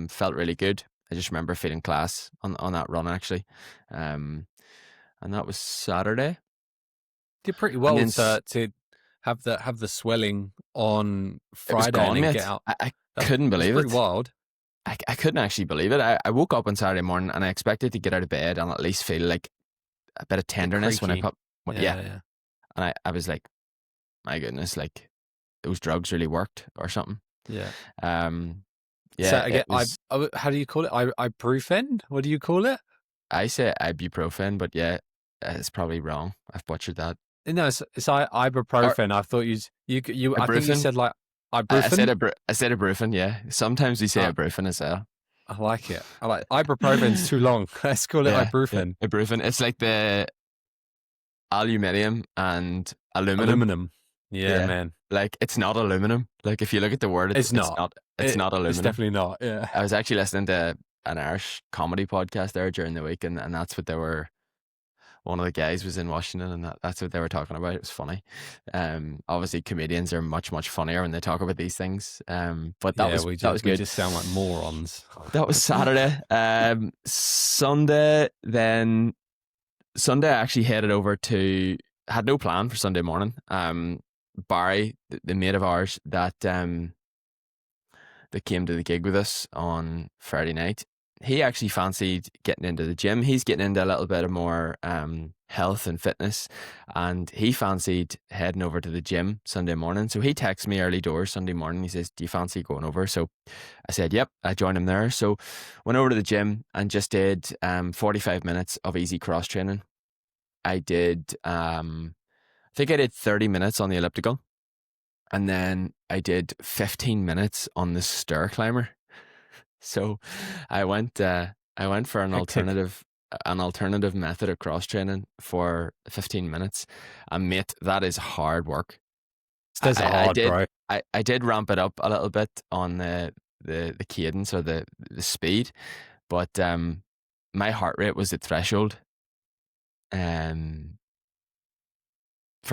Felt really good. I just remember feeling class on that run actually. And that was Saturday. Did pretty And well then to have the swelling on it was Friday and gone, then get mate. out. I That's couldn't that's believe pretty it. wild. I couldn't actually believe it. I woke up on Saturday morning and I expected to get out of bed and at least feel like a bit of Bit tenderness when I creaky. put, yeah. Yeah, yeah. And I was like, my goodness, like those drugs really worked or something. Yeah. Um, So yeah, again, it was. how do you call it? Ibuprofen? What do you call it? I say ibuprofen, but yeah, it's probably wrong. I've butchered that. No, it's Or ibuprofen. I thought you. I think you ibuprofen. said like I said ibuprofen. I said ibuprofen. Yeah, sometimes we say Uh, ibuprofen as well. I like it. I like ibuprofen's too long. Let's call it Yeah, yeah, ibuprofen. ibuprofen. It's like the aluminium and aluminum. Aluminum. Yeah, Yeah, man. like it's not aluminum. Like if you look at the word, It's it's not. not. It's not It's aluminum. definitely not. Yeah. I was actually listening to an Irish comedy podcast there during the week, and that's what they were. One of the guys was in Washington, and that's what they were talking about. It was funny. Obviously, comedians are much funnier when they talk about these things. But Yeah, that was we good. just sound like morons. That was Saturday. Sunday, then Sunday, I actually headed over to. Had no plan for Sunday morning. Barry, the mate of ours that came to the gig with us on Friday night, he actually fancied getting into the gym. He's getting into a little bit of more health and fitness, and he fancied heading over to the gym Sunday morning. So he texted me early doors Sunday morning. He says, "Do you fancy going over?" So I said, "Yep." I joined him there. So went over to the gym and just did 45 minutes of easy cross training. I did, I think I did 30 minutes on the elliptical, and then I did 15 minutes on the stair climber. So I went for Hectic. an alternative method of cross training for 15 minutes. And mate, that is hard work. Stairs are hard, bro. I did ramp it up a little bit on the cadence or the speed, But my heart rate was at threshold for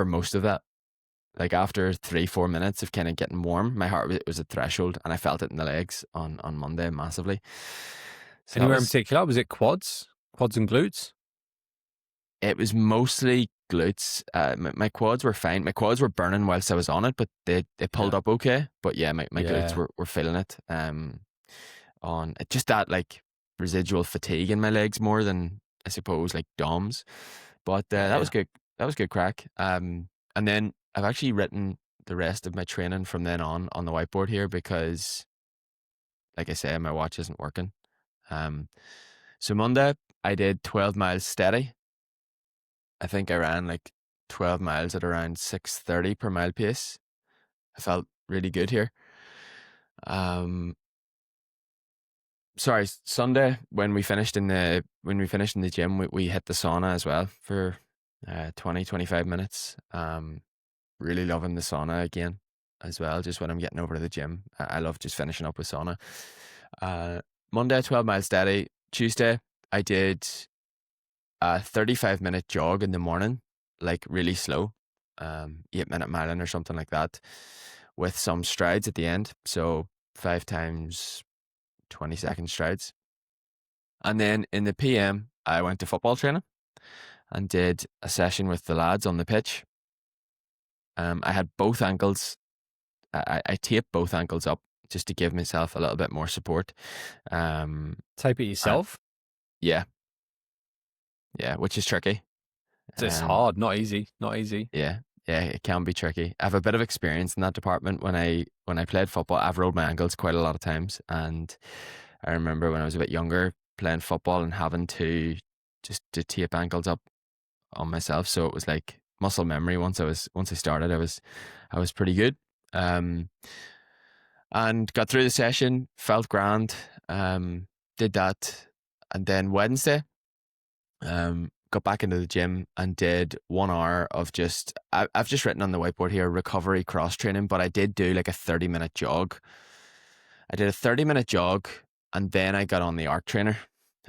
most of that. Like after 3-4 minutes of kind of getting warm, my heart rate was at threshold, and I felt it in the legs on Monday massively. So Anywhere in particular? Was it quads and glutes? it was mostly glutes. My quads were fine. My quads were burning whilst I was on it, but they pulled up okay. But yeah, my glutes were feeling it. On just that like residual fatigue in my legs more than I suppose like DOMs. But that was good. That was good crack. And then I've actually written the rest of my training from then on the whiteboard here because, like I say, my watch isn't working. So Monday I did 12 miles steady. I think I ran like 12 miles at around 6:30 per mile pace. I felt really good here. Sorry, Sunday when we finished in the gym, we hit the sauna as well for 20-25 minutes. Really loving the sauna again as well. Just when I'm getting over to the gym, I love just finishing up with sauna. Monday 12 miles steady. Tuesday I did a 35-minute jog in the morning, like really slow, 8-minute miling or something like that, with some strides at the end. So 5 times 20-second strides. And then in the PM, I went to football training and did a session with the lads on the pitch. I had both ankles. I taped both ankles up just to give myself a little bit more support. Tape it yourself? Yeah. Yeah, which is tricky. It's hard, not easy. Not easy. Yeah, it can be tricky. I have a bit of experience in that department. When I played football, I've rolled my ankles quite a lot of times, and I remember when I was a bit younger playing football and having to just to tape ankles up on myself. So it was like muscle memory. Once I started, I was pretty good. And got through the session, felt grand. Did that, and then Wednesday, got back into the gym and did 1 hour of just, I've just written on the whiteboard here, recovery cross training, but I did do like a 30-minute jog. I did a 30-minute jog, and then I got on the arc trainer.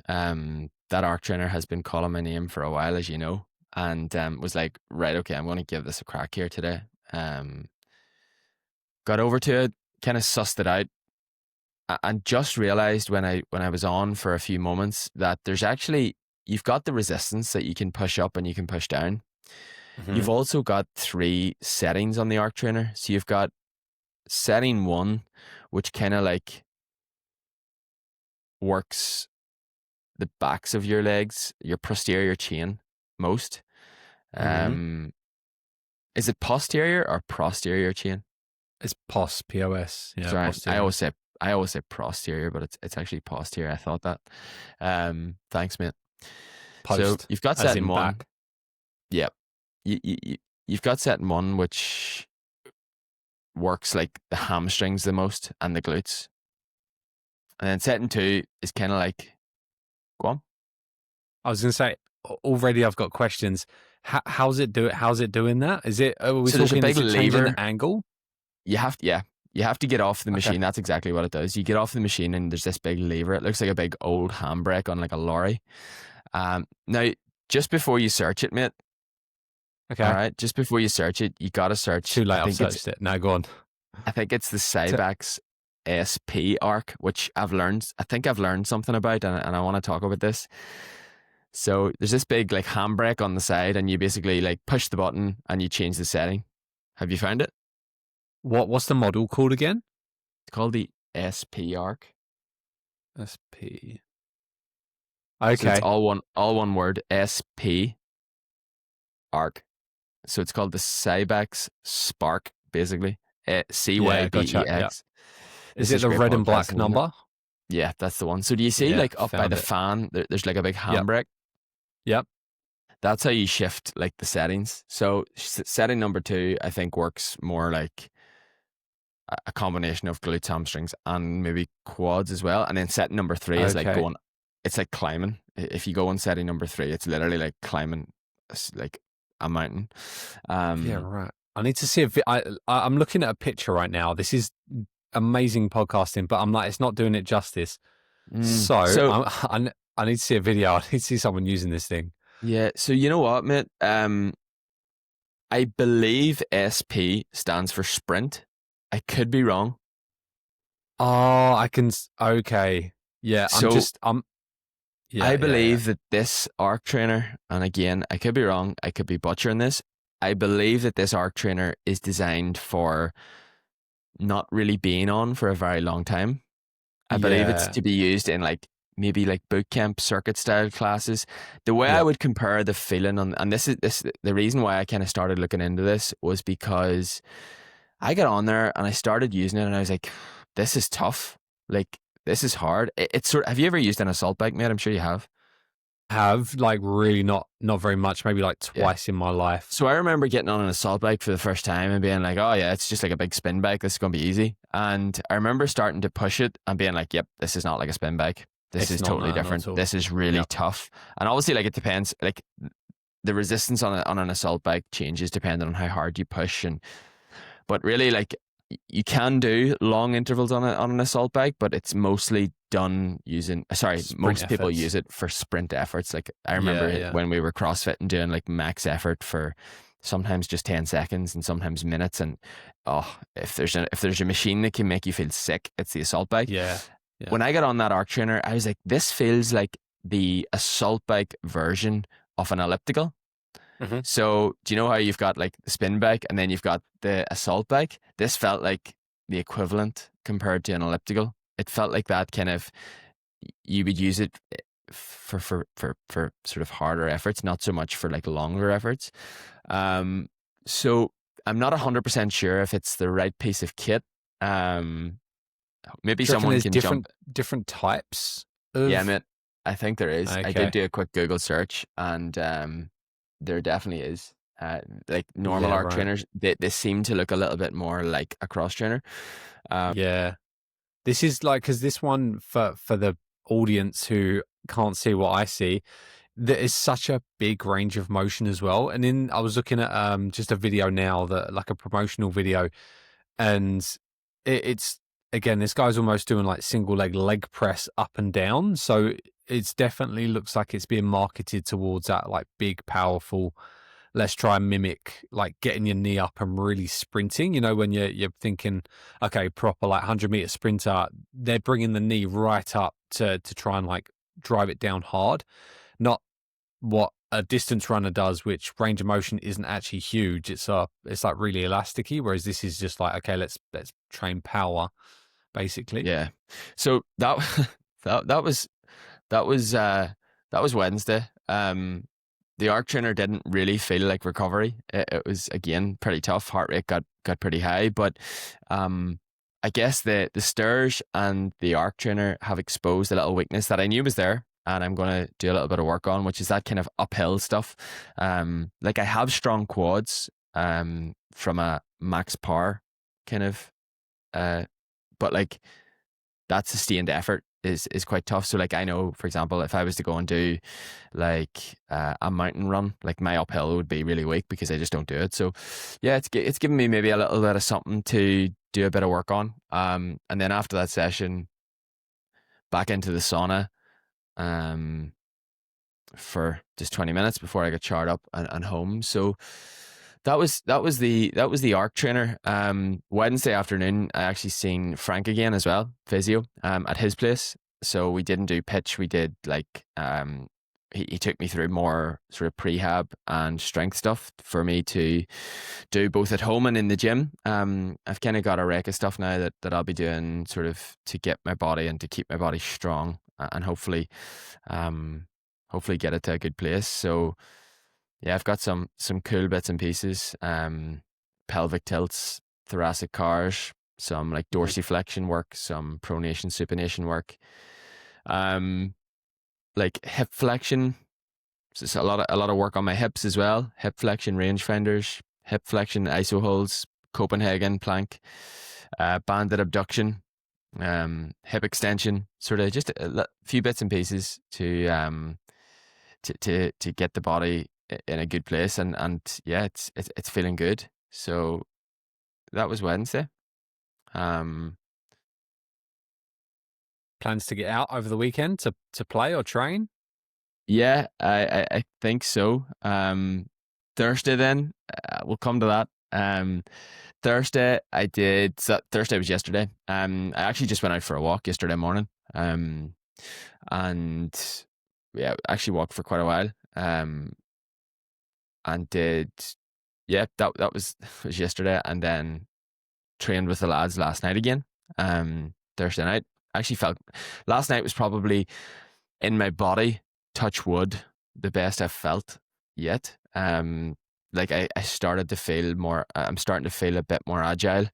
That arc trainer has been calling my name for a while, as you know, and was like, right, okay, I'm going to give this a crack here today. Got over to it, kind of sussed it out, and just realized when I was on for a few moments that there's actually, you've got the resistance that you can push up and you can push down. Mm-hmm. You've also got 3 settings on the arc trainer. So you've got setting 1, which kind of like works the backs of your legs, your posterior chain most. Mm-hmm. Is it posterior or posterior chain? It's POS. Yeah. Sorry, I always say posterior, but it's actually posterior. I thought that. Thanks, mate. Post, so you've got setting 1. Back. Yep. You've got setting 1, which works like the hamstrings the most and the glutes. And then setting 2 is kind of like, go on. I was going to say, already I've got questions. How's it doing that? Is it, are we so talking, there's a big lever. The angle? You have to get off the machine. That's exactly what it does. You get off the machine and there's this big lever. It looks like a big old handbrake on like a lorry. Now, just before you search it, mate. Okay. All right. Just before you search it, you got to search. Too late. I've searched it. Now go on. I think it's the Cybex SP arc, which I think I've learned something about, and I want to talk about this. So there's this big like handbrake on the side, and you basically like push the button and you change the setting. Have you found it? What's the model called again? It's called the SP arc. SP. Okay. So it's all one word, SP arc. So it's called the Cybex Spark, basically. CYBEX. Gotcha. Yeah. Is it the red and black number? Yeah, that's the one. So do you see like up by the fan, there's like a big handbrake? Yep. That's how you shift like the settings. So setting number 2, I think, works more like a combination of glutes, hamstrings, and maybe quads as well. And then setting number 3 is like going, it's like climbing. If you go on setting number 3, it's literally like climbing like a mountain. Yeah, right. I need to see if I'm looking at a picture right now. This is amazing podcasting, but I'm like, it's not doing it justice. So So I need to see a video. I need to see someone using this thing. yeah, so you know what, mate? I believe SP stands for sprint. I could be wrong. Oh, okay. Yeah, So yeah, I yeah, yeah. believe that this arc trainer, and again, I could be wrong, I could be butchering this. I believe that this arc trainer is designed for not really being on for a very long time. I believe it's Yeah. to be used in like maybe like boot camp circuit style classes. The way I Yep. would compare the feeling on, and this the reason why I kind of started looking into this was because I got on there and I started using it and I was like, this is tough. Like this is hard. It's sort. Have you ever used an assault bike, mate? I'm sure you have. Have like really not very much, maybe like Yeah. twice in my life. So I remember getting on an assault bike for the first time and being like, oh yeah, it's just like a big spin bike. This is going to be easy. And I remember starting to push it and being like, yep, this is not like a spin bike. This It's is not, totally no, not different. at all. This is really Yep. tough. And obviously, like it depends. Like the resistance on an assault bike changes depending on how hard you push. And but really, like you can do long intervals on an assault bike, but it's mostly done using. Sorry, Sprint most people efforts. use it for sprint efforts. Like I remember Yeah, it yeah. when we were CrossFit and doing like max effort for sometimes just 10 seconds and sometimes minutes. And oh, if there's a machine that can make you feel sick, it's the assault bike. Yeah. Yeah. When I got on that arc trainer, I was like, this feels like the assault bike version of an elliptical. Hmm. So, do you know how you've got like the spin bike and then you've got the assault bike? This felt like the equivalent compared to an elliptical. It felt like that kind of you would use it for sort of harder efforts, not so much for like longer efforts. Um, so I'm not 100% sure if it's the right piece of kit. Um, maybe Do you reckon someone there's can jump. different types Yeah, of? mate. I think there is. I did Okay. do a quick Google search, and there definitely is. Like normal Yeah, arc right. trainers, they seem to look a little bit more like a cross trainer. Um, Yeah. This is like, because this one, for the audience who can't see what I see, there is such a big range of motion as well. And then I was looking at just a video now, that like a promotional video, and it's again, this guy's almost doing like single leg press up and down. So it's definitely looks like it's being marketed towards that like big, powerful. Let's try and mimic like getting your knee up and really sprinting. You know, when you're thinking, okay, proper like 100-meter sprinter, they're bringing the knee right up to try and like drive it down hard, not what a distance runner does, which range of motion isn't actually huge. It's like really elasticy, whereas this is just like, okay, let's train power basically. yeah. So that that was that was uh, that was Wednesday. The arc trainer didn't really feel like recovery. It was again pretty tough. Heart rate got pretty high, but I guess the stairs and the arc trainer have exposed a little weakness that I knew was there, and I'm going to do a little bit of work on, which is that kind of uphill stuff. Like I have strong quads from a max power kind of, uh, but like that sustained effort is quite tough. So like I know, for example, if I was to go and do like a mountain run, like my uphill would be really weak because I just don't do it. So yeah, it's given me maybe a little bit of something to do a bit of work on. And then after that session, back into the sauna um, for just 20 minutes before I got charged up and home. So that was the arc trainer. Wednesday afternoon, I actually seen Frank again as well, physio, at his place. So we didn't do pitch. We did like he took me through more sort of prehab and strength stuff for me to do both at home and in the gym. I've kind of got a wreck of stuff now that I'll be doing sort of to get my body and to keep my body strong and um, hopefully get it to a good place. So yeah, I've got some cool bits and pieces. Pelvic tilts, thoracic cars, some like Mhm. dorsiflexion work, some pronation supination work. Um, like hip flexion. So it's a lot of work on my hips as well. Hip flexion rangefinders, hip flexion iso holds, Copenhagen plank, banded abduction, hip extension. Sort of just a few bits and pieces to get the body in a good place, and yeah, it's feeling good. So that was Wednesday. Um, plans to get out over the weekend to play or train? Yeah, I think so. Thursday then, we'll come to that. Thursday I did. So Thursday was yesterday. I actually just went out for a walk yesterday morning. And yeah, actually walked for quite a while. And did yeah, that was yesterday, and then trained with the lads last night again. Thursday night. I actually felt last night was probably in my body, touch wood, the best I've felt yet. Like I started to feel more. I'm starting to feel a bit more agile.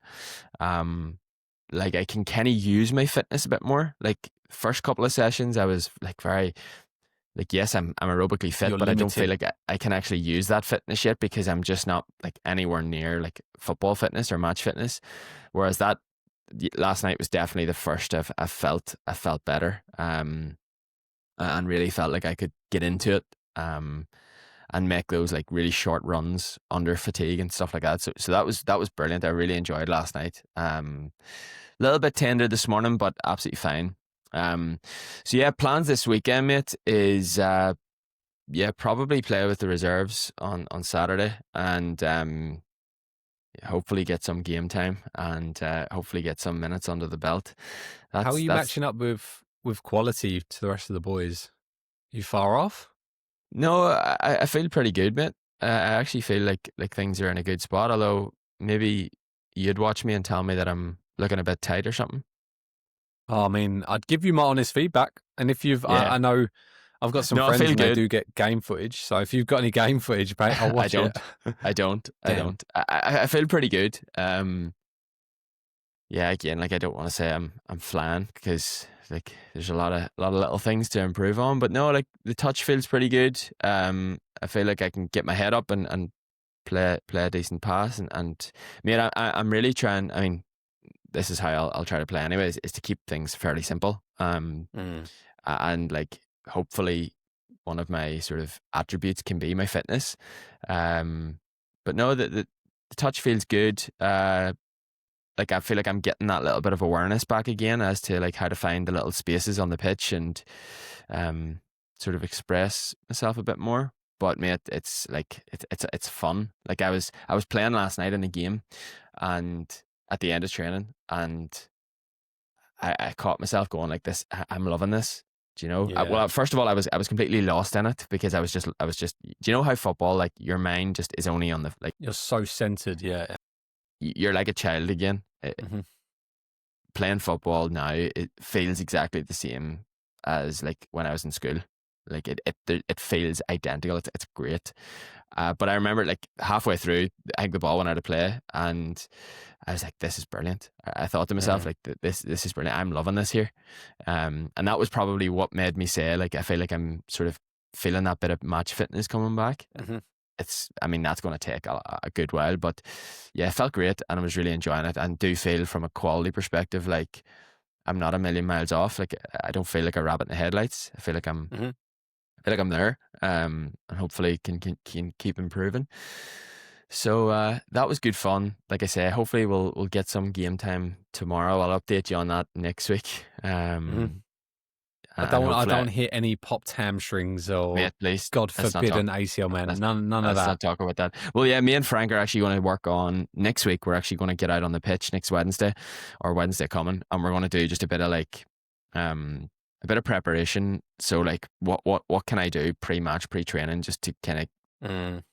Like I can kind of use my fitness a bit more. Like first couple of sessions, I was like very like yes, I'm aerobically fit, You're but I don't feel limited. like I can actually use that fitness yet because I'm just not like anywhere near like football fitness or match fitness. Whereas that last night was definitely the first I felt better. And really felt like I could get into it. And make those like really short runs under fatigue and stuff like that. So that was brilliant. I really enjoyed last night. A little bit tender this morning, but absolutely fine. So yeah, plans this weekend, mate, is yeah, probably play with the reserves on Saturday, and hopefully get some game time, and hopefully get some minutes under the belt. How are you That's matching up with quality to the rest of the boys? You far off? no, I feel pretty good, mate. I actually feel like things are in a good spot. Although maybe you'd watch me and tell me that I'm looking a bit tight or something. Oh, I mean, I'd give you my honest feedback. And if Yeah, I know I've got some no, I friends feel and they good. do get game footage. So if you've got any game footage, mate, I'll I watch it. don't. I don't. I Damn. don't. I feel pretty good. Yeah, again, like I don't want to say I'm flying because like there's a lot of little things to improve on. But no, like the touch feels pretty good. I feel like I can get my head up and play a decent pass, and mate, I'm really trying. I mean, this is how I'll try to play anyways, is to keep things fairly simple. Mm. And like hopefully one of my sort of attributes can be my fitness. Um, but no, the touch feels good. Like I feel like I'm getting that little bit of awareness back again as to like how to find the little spaces on the pitch and um, sort of express myself a bit more. But mate, it's like it's fun. Like I was playing last night in a game, and at the end of training, and I caught myself going like this. I'm loving this. Do you know? Yeah. Well, first of all, I was completely lost in it because I was just. Do you know how football like your mind just is only on the like You're so centered. Yeah. you're like a child again. Hmm. Playing football now, it feels exactly the same as like when I was in school. Like it feels identical. It's great. But I remember like halfway through, I think the ball went out of play, and I was like, "This is brilliant." I thought to myself, Hmm. like, "This is brilliant. I'm loving this here." And that was probably what made me say, like, I feel like I'm sort of feeling that bit of match fitness coming back. Hmm. I mean, that's going to take a good while, but yeah, it felt great, and I was really enjoying it, and do feel from a quality perspective like I'm not a million miles off. Like I don't feel like a rabbit in the headlights. Hmm. I feel like I'm there, and hopefully can keep improving. So that was good fun. Like I say, hopefully we'll get some game time tomorrow. I'll update you on that next week. Hmm. And I hopefully, don't hit any popped hamstrings or mate, please God let's not forbid talk. an ACL, man. Let's, None of let's that. not talk about that. Well, yeah, me and Frank are actually going to work on next week. We're actually going to get out on the pitch next Wednesday, or Wednesday coming, and we're going to do just a bit of like, a bit of preparation. So like, what can I do pre-match, pre-training, just to kind of Mm.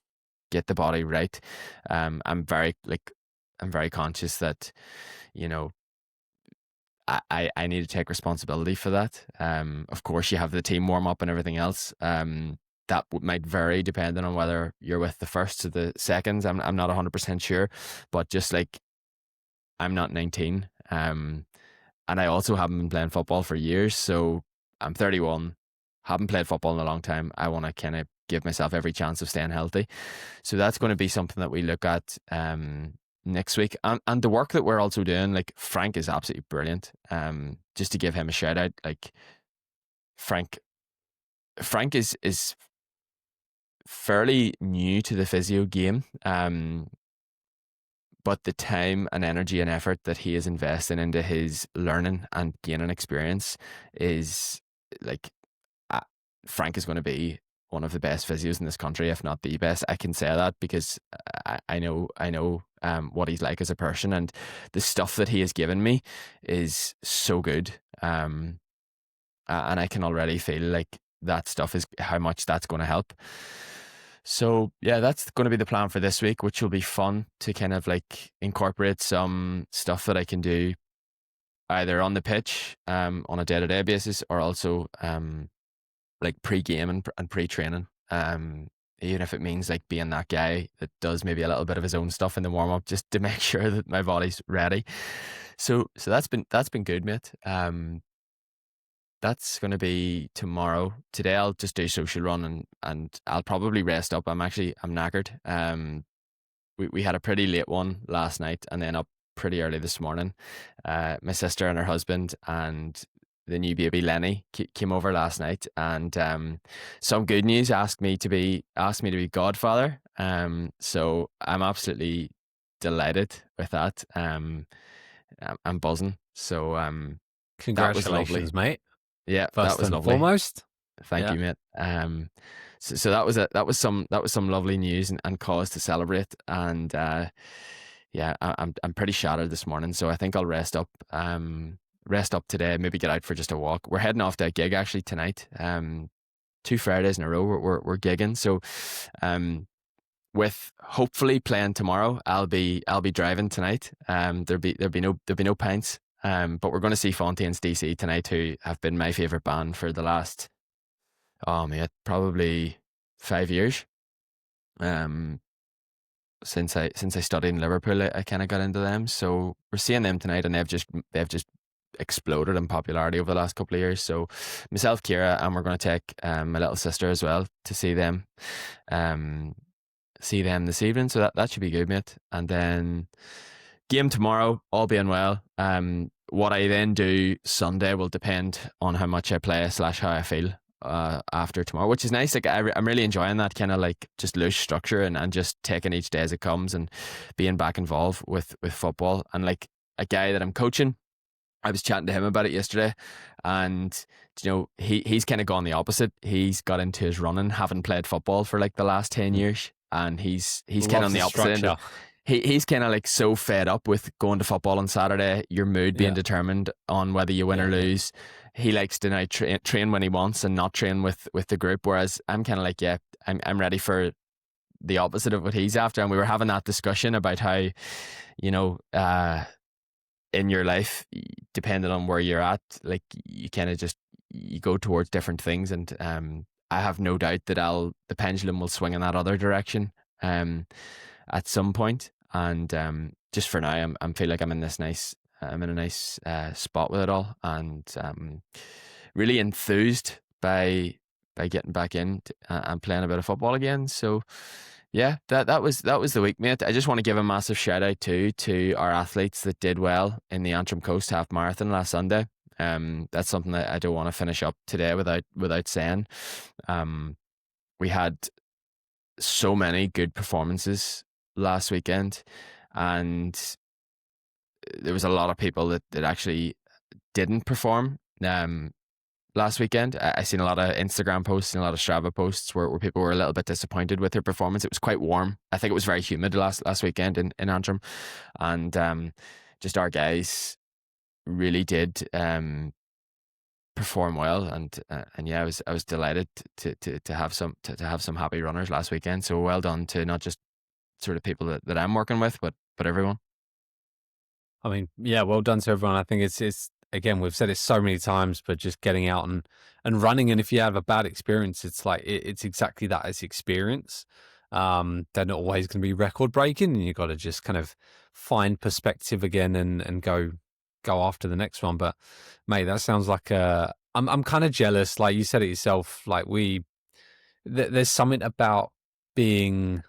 get the body right. I'm very like I'm very conscious that you know I need to take responsibility for that. Of course, you have the team warm up and everything else. That might vary depending on whether you're with the firsts or the seconds. I'm not 100% sure, but just like I'm not 19, and I also haven't been playing football for years. So I'm 31, haven't played football in a long time. I want to kind of give myself every chance of staying healthy. So that's going to be something that we look at next week. And the work that we're also doing, like Frank is absolutely brilliant. Just to give him a shout out, like Frank, Frank is fairly new to the physio game. but the time and energy and effort that he is investing into his learning and gaining experience is like, uh, Frank is going to be one of the best physios in this country, if not the best. I can say that because I know what he's like as a person, and the stuff that he has given me is so good. And I can already feel like that stuff is how much that's going to help. So yeah, that's going to be the plan for this week, which will be fun to kind of like incorporate some stuff that I can do either on the pitch, on a day-to-day basis, or also like pre-game and pre-training. Even if it means like being that guy that does maybe a little bit of his own stuff in the warm-up, just to make sure that my body's ready. So that's been good, mate. That's going to be tomorrow. Today I'll just do social run, and I'll probably rest up. I'm knackered. We had a pretty late one last night, and then up pretty early this morning. My sister and her husband and the new baby Lenny came over last night, and some good news, asked me to be godfather. So I'm absolutely delighted with that. I'm buzzing. So that was lovely. Congratulations, mate. Yeah, that First was and lovely. foremost. Thank Yeah. you, mate. So that was some lovely news, and cause to celebrate. And yeah, I'm pretty shattered this morning, so I think I'll rest up. Rest up today. Maybe get out for just a walk. We're heading off to a gig actually tonight. 2 Fridays in a row we're gigging. So, with hopefully playing tomorrow, I'll be driving tonight. There'll be no pints. But we're going to see Fontaine's DC tonight, who have been my favorite band for the last, oh mate, probably 5 years. Since I studied in Liverpool, I kind of got into them. So we're seeing them tonight, and they've just exploded in popularity over the last couple of years. So myself, Kira, and we're going to take my little sister as well to see them. See them this evening. So that should be good, mate. And then game tomorrow, all being well. What I then do Sunday will depend on how much I play / how I feel after tomorrow, which is nice. Like I'm really enjoying that kind of like just loose structure, and just taking each day as it comes, and being back involved with football. And like a guy that I'm coaching, I was chatting to him about it yesterday, and you know, he's kind of gone the opposite. He's got into his running, having played football for like the last 10 years, and he's kind of on the opposite end of, he's kind of like so fed up with going to football on Saturday, your mood being determined on whether you win or lose. He likes to now train when he wants, and not train with the group. Whereas I'm kind of like, yeah, I'm ready for the opposite of what he's after. And we were having that discussion about how, you know, in your life, depending on where you're at, like you kind of just, you go towards different things. And I have no doubt that the pendulum will swing in that other direction at some point. And just for now, I'm feel like I'm in a nice spot with it all, and really enthused by getting back in and playing a bit of football again. So yeah, that was the week, mate. I just want to give a massive shout out to our athletes that did well in the Antrim Coast Half Marathon last Sunday. That's something that I don't want to finish up today without saying. We had so many good performances last weekend, and there was a lot of people that actually didn't perform last weekend. I seen a lot of Instagram posts and a lot of Strava posts where people were a little bit disappointed with their performance. It was quite warm. I think it was very humid last weekend in Antrim, and just our guys really did perform well, and yeah, I was delighted to have some happy runners last weekend. So well done to not just sort of people that I'm working with, but everyone. I mean, yeah, well done to everyone. I think it's again, we've said it so many times, but just getting out and running. And if you have a bad experience, it's like it's exactly that, as experience. They're not always going to be record breaking, and you've got to just kind of find perspective again and go after the next one. But mate, that sounds like I'm kind of jealous. Like you said it yourself. Like there's something about being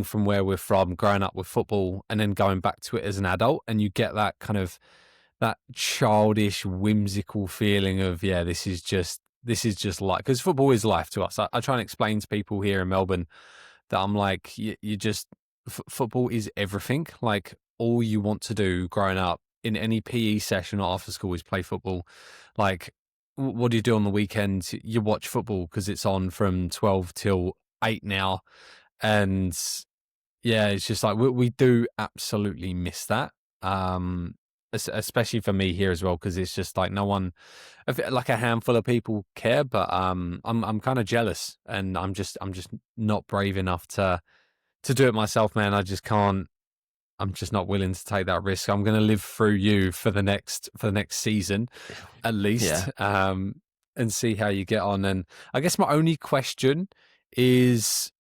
from where we're from, growing up with football, and then going back to it as an adult, and you get that kind of that childish, whimsical feeling of, yeah, this is just life, because football is life to us. I try and explain to people here in Melbourne that I'm like, you just football is everything. Like all you want to do growing up in any PE session or after school is play football. Like, what do you do on the weekends? You watch football because it's on from 12 till 8 now. And yeah, it's just like we do absolutely miss that. Especially for me here as well, because it's just like no one, like a handful of people care, but I'm kind of jealous, and I'm just not brave enough to do it myself, man. I just can't. I'm just not willing to take that risk. I'm going to live through you for the next season, at Yeah. least, and see how you get on. And I guess my only question is,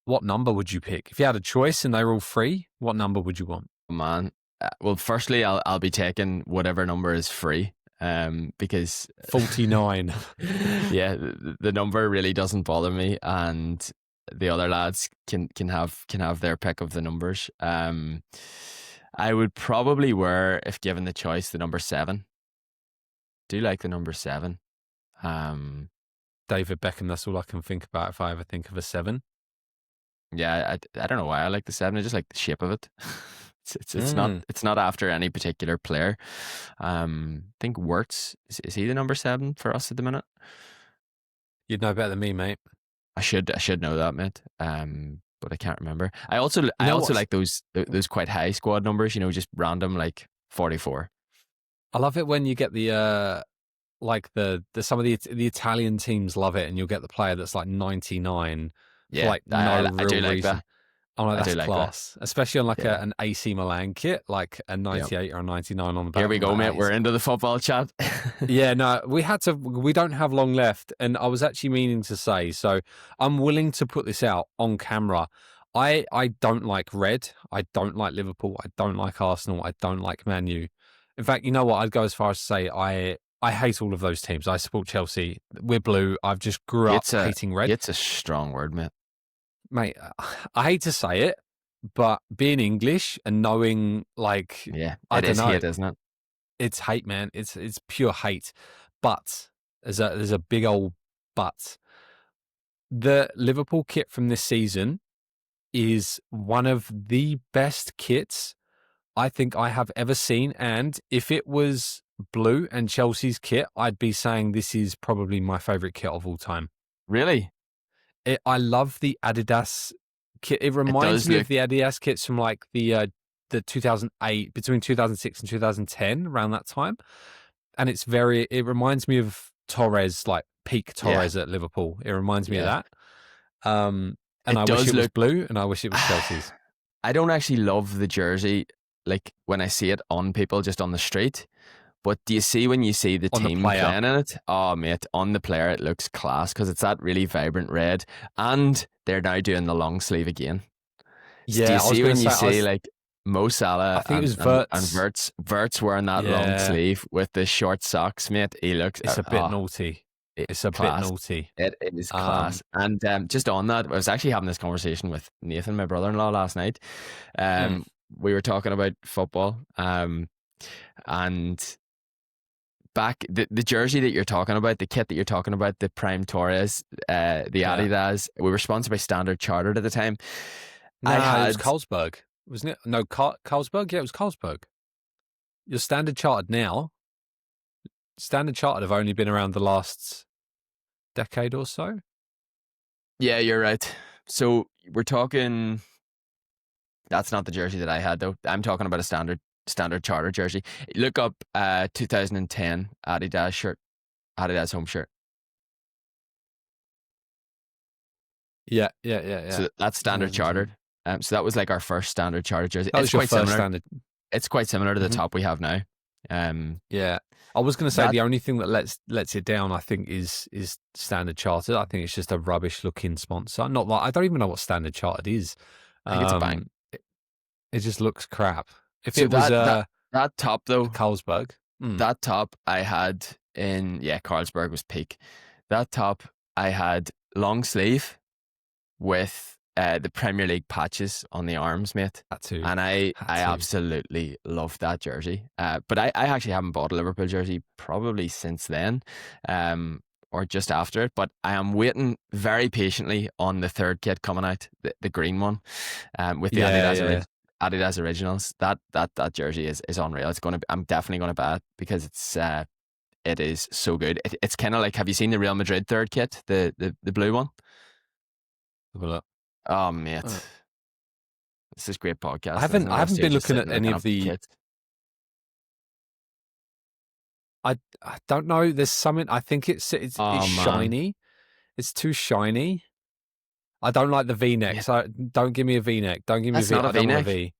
what number would you pick if you had a choice and they were all free? What number would you want? Man. Well, firstly, I'll be taking whatever number is free. Because 49. yeah, the number really doesn't bother me, and the other lads can have their pick of the numbers. I would probably wear, if given the choice, the number 7. Do you like the number 7? Um, David Beckham. That's all I can think about if I ever think of a 7. yeah, I don't know why I like the 7. I just like the shape of it. It's not after any particular player. I think Wirtz is he the number 7 for us at the minute? You'd know better than me, mate. I should know that, mate. But I can't remember. I also like those quite high squad numbers. Just random like 44. I love it when you get the like the some of the Italian teams love it, and you'll get the player that's like 99 for Yeah, like no I do real like reason. that. I'm like, I do that's like that. class, especially on like Yeah. an AC Milan kit, like a Yep. 98 or a 99 on the back. Here we I'm go, like, mate. that We're is- into the football chat. Yeah, no, we don't have long left. And I was actually meaning to say, so I'm willing to put this out on camera. I don't like red. I don't like Liverpool. I don't like Arsenal. I don't like Man U. In fact, you know what? I'd go as far as to say I hate all of those teams. I support Chelsea. We're blue. I've just grew up hating red. It's a strong word, mate. Mate, I hate to say it, but being English and knowing, like, Yeah, I it don't is know, hate, isn't it? it's hate, man. It's pure hate. But there's a big old but. The Liverpool kit from this season is one of the best kits I think I have ever seen. And if it was blue and Chelsea's kit, I'd be saying this is probably my favorite kit of all time. Really? I love the Adidas kit. It reminds me of the Adidas kits from like the 2008, between 2006 and 2010, around that time. And it reminds me of Torres, like peak Torres at Liverpool. It reminds me of that. And I wish it was blue, and I wish it was Chelsea's. I don't actually love the jersey, like when I see it on people just on the street. But do you see when you see the team playing in it? Oh, mate, on the player it looks class because it's that really vibrant red, and they're now doing the long sleeve again. Yeah, do you see when you see like Mo Salah and Wirtz wearing that long sleeve with the short socks, mate? He looks. It's a bit naughty. It's a bit naughty. It is class. And just on that, I was actually having this conversation with Nathan, my brother-in-law, last night. We were talking about football, and back the jersey that you're talking about, the kit that you're talking about, the Prime Torres, the Adidas. We were sponsored by Standard Chartered at the time. No, it was Carlsberg, wasn't it? No, Carlsberg. Yeah, it was Carlsberg. You're Standard Chartered now. Standard Chartered have only been around the last decade or so. Yeah, you're right. So we're talking. That's not the jersey that I had, though. I'm talking about a Standard Chartered jersey. Look up 2010 Adidas shirt, Adidas home shirt. Yeah. So that's Standard Chartered. So that was like our first Standard Chartered jersey. It's quite similar. It's quite similar to the top we have now. Yeah, I was going to say the only thing that lets it down, I think, is Standard Chartered. I think it's just a rubbish looking sponsor. Not like I don't even know what Standard Chartered is. I think it's a bank. It just looks crap. If So it was that top though, Carlsberg, that top I had in Carlsberg was peak. That top I had long sleeve with the Premier League patches on the arms, mate. That too. And I absolutely loved that jersey. But I actually haven't bought a Liverpool jersey probably since then. or just after it. But I am waiting very patiently on the third kit coming out, the green one, with the Yeah, yeah. Adidas Originals. That jersey is unreal. I'm definitely gonna buy it because it is so good. It's kind of like, have you seen the Real Madrid third kit, the blue one? Have a look. Oh mate, Uh, this is great I podcast. haven't Listen I to us haven't two been just looking at sitting any looking of up the. kits. I don't know. There's something. I think it's Oh man, shiny. It's too shiny. I don't like the V-neck. mate, So don't give me a V-neck. Don't give me a that's V. not a I don't want a V-neck. V,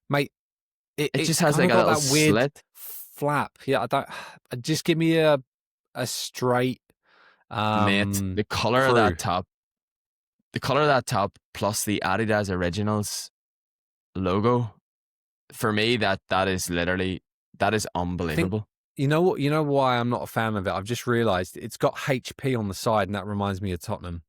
mate. It just It's has kind like of a got little that weird slit. flap. Yeah, I don't. Just give me a straight Mate, through. the color of that top plus the Adidas Originals logo, for me, that is literally, that is I think unbelievable. you know what. You know why I'm not a fan of it. I've just realised it's got HP on the side, and that reminds me of Tottenham.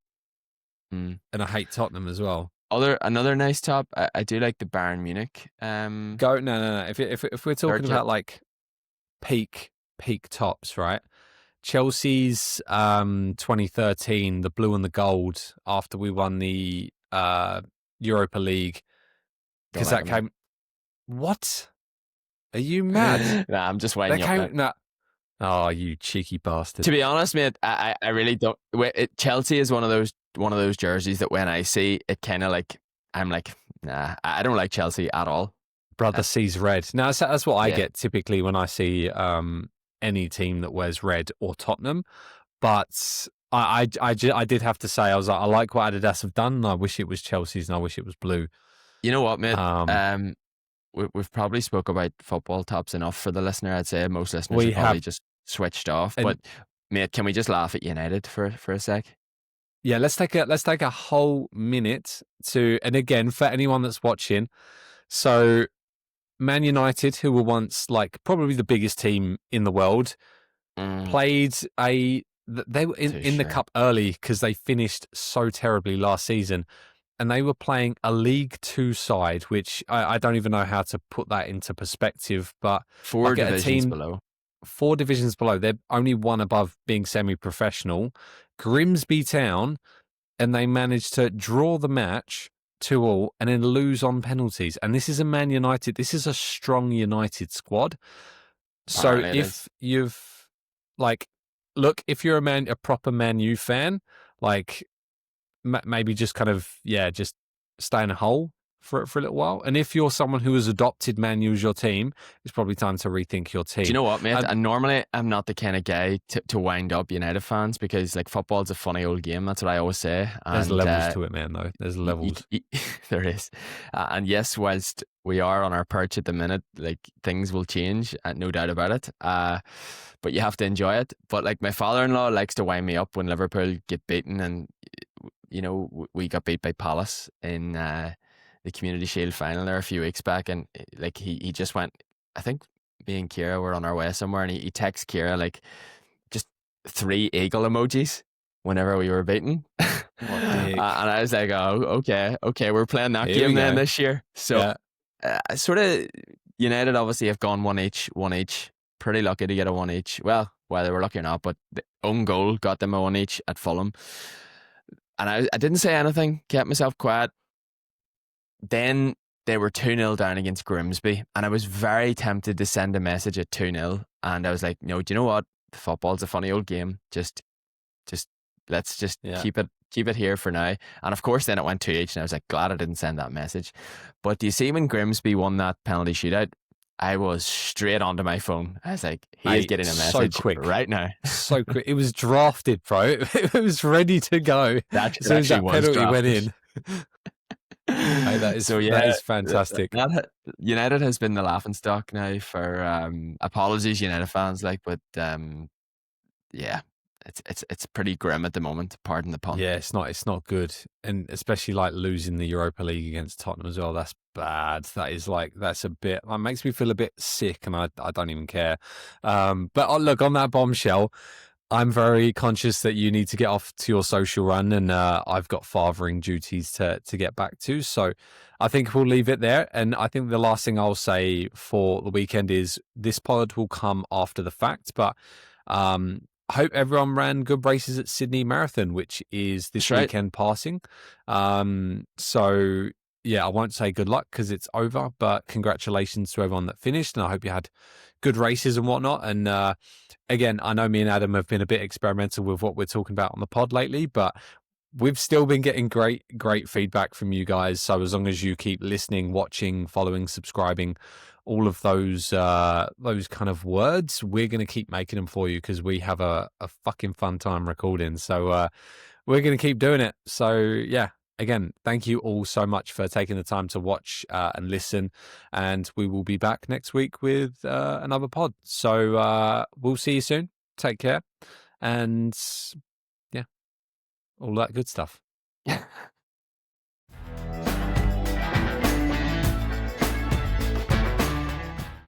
Mm. And I hate Tottenham as well. Another nice top. I do like the Bayern Munich Go no. If we're third talking kit. about like peak tops, right? Chelsea's 2013, the blue and the gold after we won the Europa League, Don't because like that it, mate. came. What? Are you mad? Nah, I'm just winding That you up, mate. came. No. Oh, you cheeky bastard! To be honest, mate, I really don't. Chelsea is one of those jerseys that when I see it, kind of like, I'm like, nah, I don't like Chelsea at all. Brother sees red. Now that's what I Yeah, get typically when I see any team that wears red or Tottenham. But I did have to say, I was like, I like what Adidas have done. And I wish it was Chelsea's, and I wish it was blue. you know what, mate? Um, We've probably spoke about football tops enough for the listener. I'd say most listeners we have probably have, just switched off. and But mate, can we just laugh at United for a sec? yeah, let's take a whole minute to, and again for anyone that's watching, so Man United, who were once like probably the biggest team in the world, Mm, played they were too in the sure. cup early because they finished so terribly last season, and they were playing a League Two side, which I don't even know how to put that into perspective, but Four like a divisions team below. 4 divisions below, they're only one above being semi-professional, Grimsby Town, and they managed to draw the match 2-2 and then lose on penalties. And this is a Man United. This is a strong United squad. So Apparently, it is. if you've like, look, if you're a proper Man U fan, like maybe just kind of just stay in a hole for a little while. And if you're someone who has adopted Man U as your team, it's probably time to rethink your Do you team. know what, mate? Um, And normally I'm not the kind of guy to wind up United fans because like football's a funny old game. That's what I always say. there's And levels to it, man. Though there's levels. there is. And yes, whilst we are on our perch at the minute, like things will change, no doubt about it. But you have to enjoy it. But like my father-in-law likes to wind me up when Liverpool get beaten, and we got beat by Palace in the Community Shield final there a few weeks back, and like he just went. I think me and Kira were on our way somewhere, and he texts Kira like just 3 eagle emojis whenever we were beaten. What dick. And I was like, oh, okay, we're playing that Here we game then go. this year. So Yeah. sort of United obviously have gone one each. Pretty lucky to get a one each. Well, whether we're lucky or not, but the own goal got them a one each at Fulham. And I didn't say anything, kept myself quiet. Then they were 2-0 down against Grimsby, and I was very tempted to send a message at 2-0. And I was like, no, do you know what? Football's a funny old game. Just let's just Yeah. keep it here for now. And of course, then it went 2 each, and I was like, glad I didn't send that message. But do you see when Grimsby won that penalty shootout? I was straight onto my phone. I was like, he is Mate, getting a so message quick. right now. So quick. It was drafted, bro. It was ready to go That as soon as that was penalty went drafted. in. Hey, that is fantastic. United has been the laughing stock now for apologies, United fans, like, but yeah, it's pretty grim at the moment. Pardon the pun. Yeah, it's not good, and especially like losing the Europa League against Tottenham as well. That's bad. That's a bit. It makes me feel a bit sick, and I don't even care. But look, on that bombshell, I'm very conscious that you need to get off to your social run, and I've got fathering duties to get back to. So I think we'll leave it there. And I think the last thing I'll say for the weekend is this pod will come after the fact, but I hope everyone ran good races at Sydney Marathon, which is That's this right. weekend passing. So yeah, I won't say good luck because it's over, but congratulations to everyone that finished, and I hope you had good races and whatnot. And again, I know me and Adam have been a bit experimental with what we're talking about on the pod lately, but we've still been getting great feedback from you guys. So as long as you keep listening, watching, following, subscribing, all of those kind of words, we're going to keep making them for you because we have a fucking fun time recording. So we're going to keep doing it. So yeah, again, thank you all so much for taking the time to watch and listen. And we will be back next week with another pod. So we'll see you soon. Take care. And yeah, all that good stuff.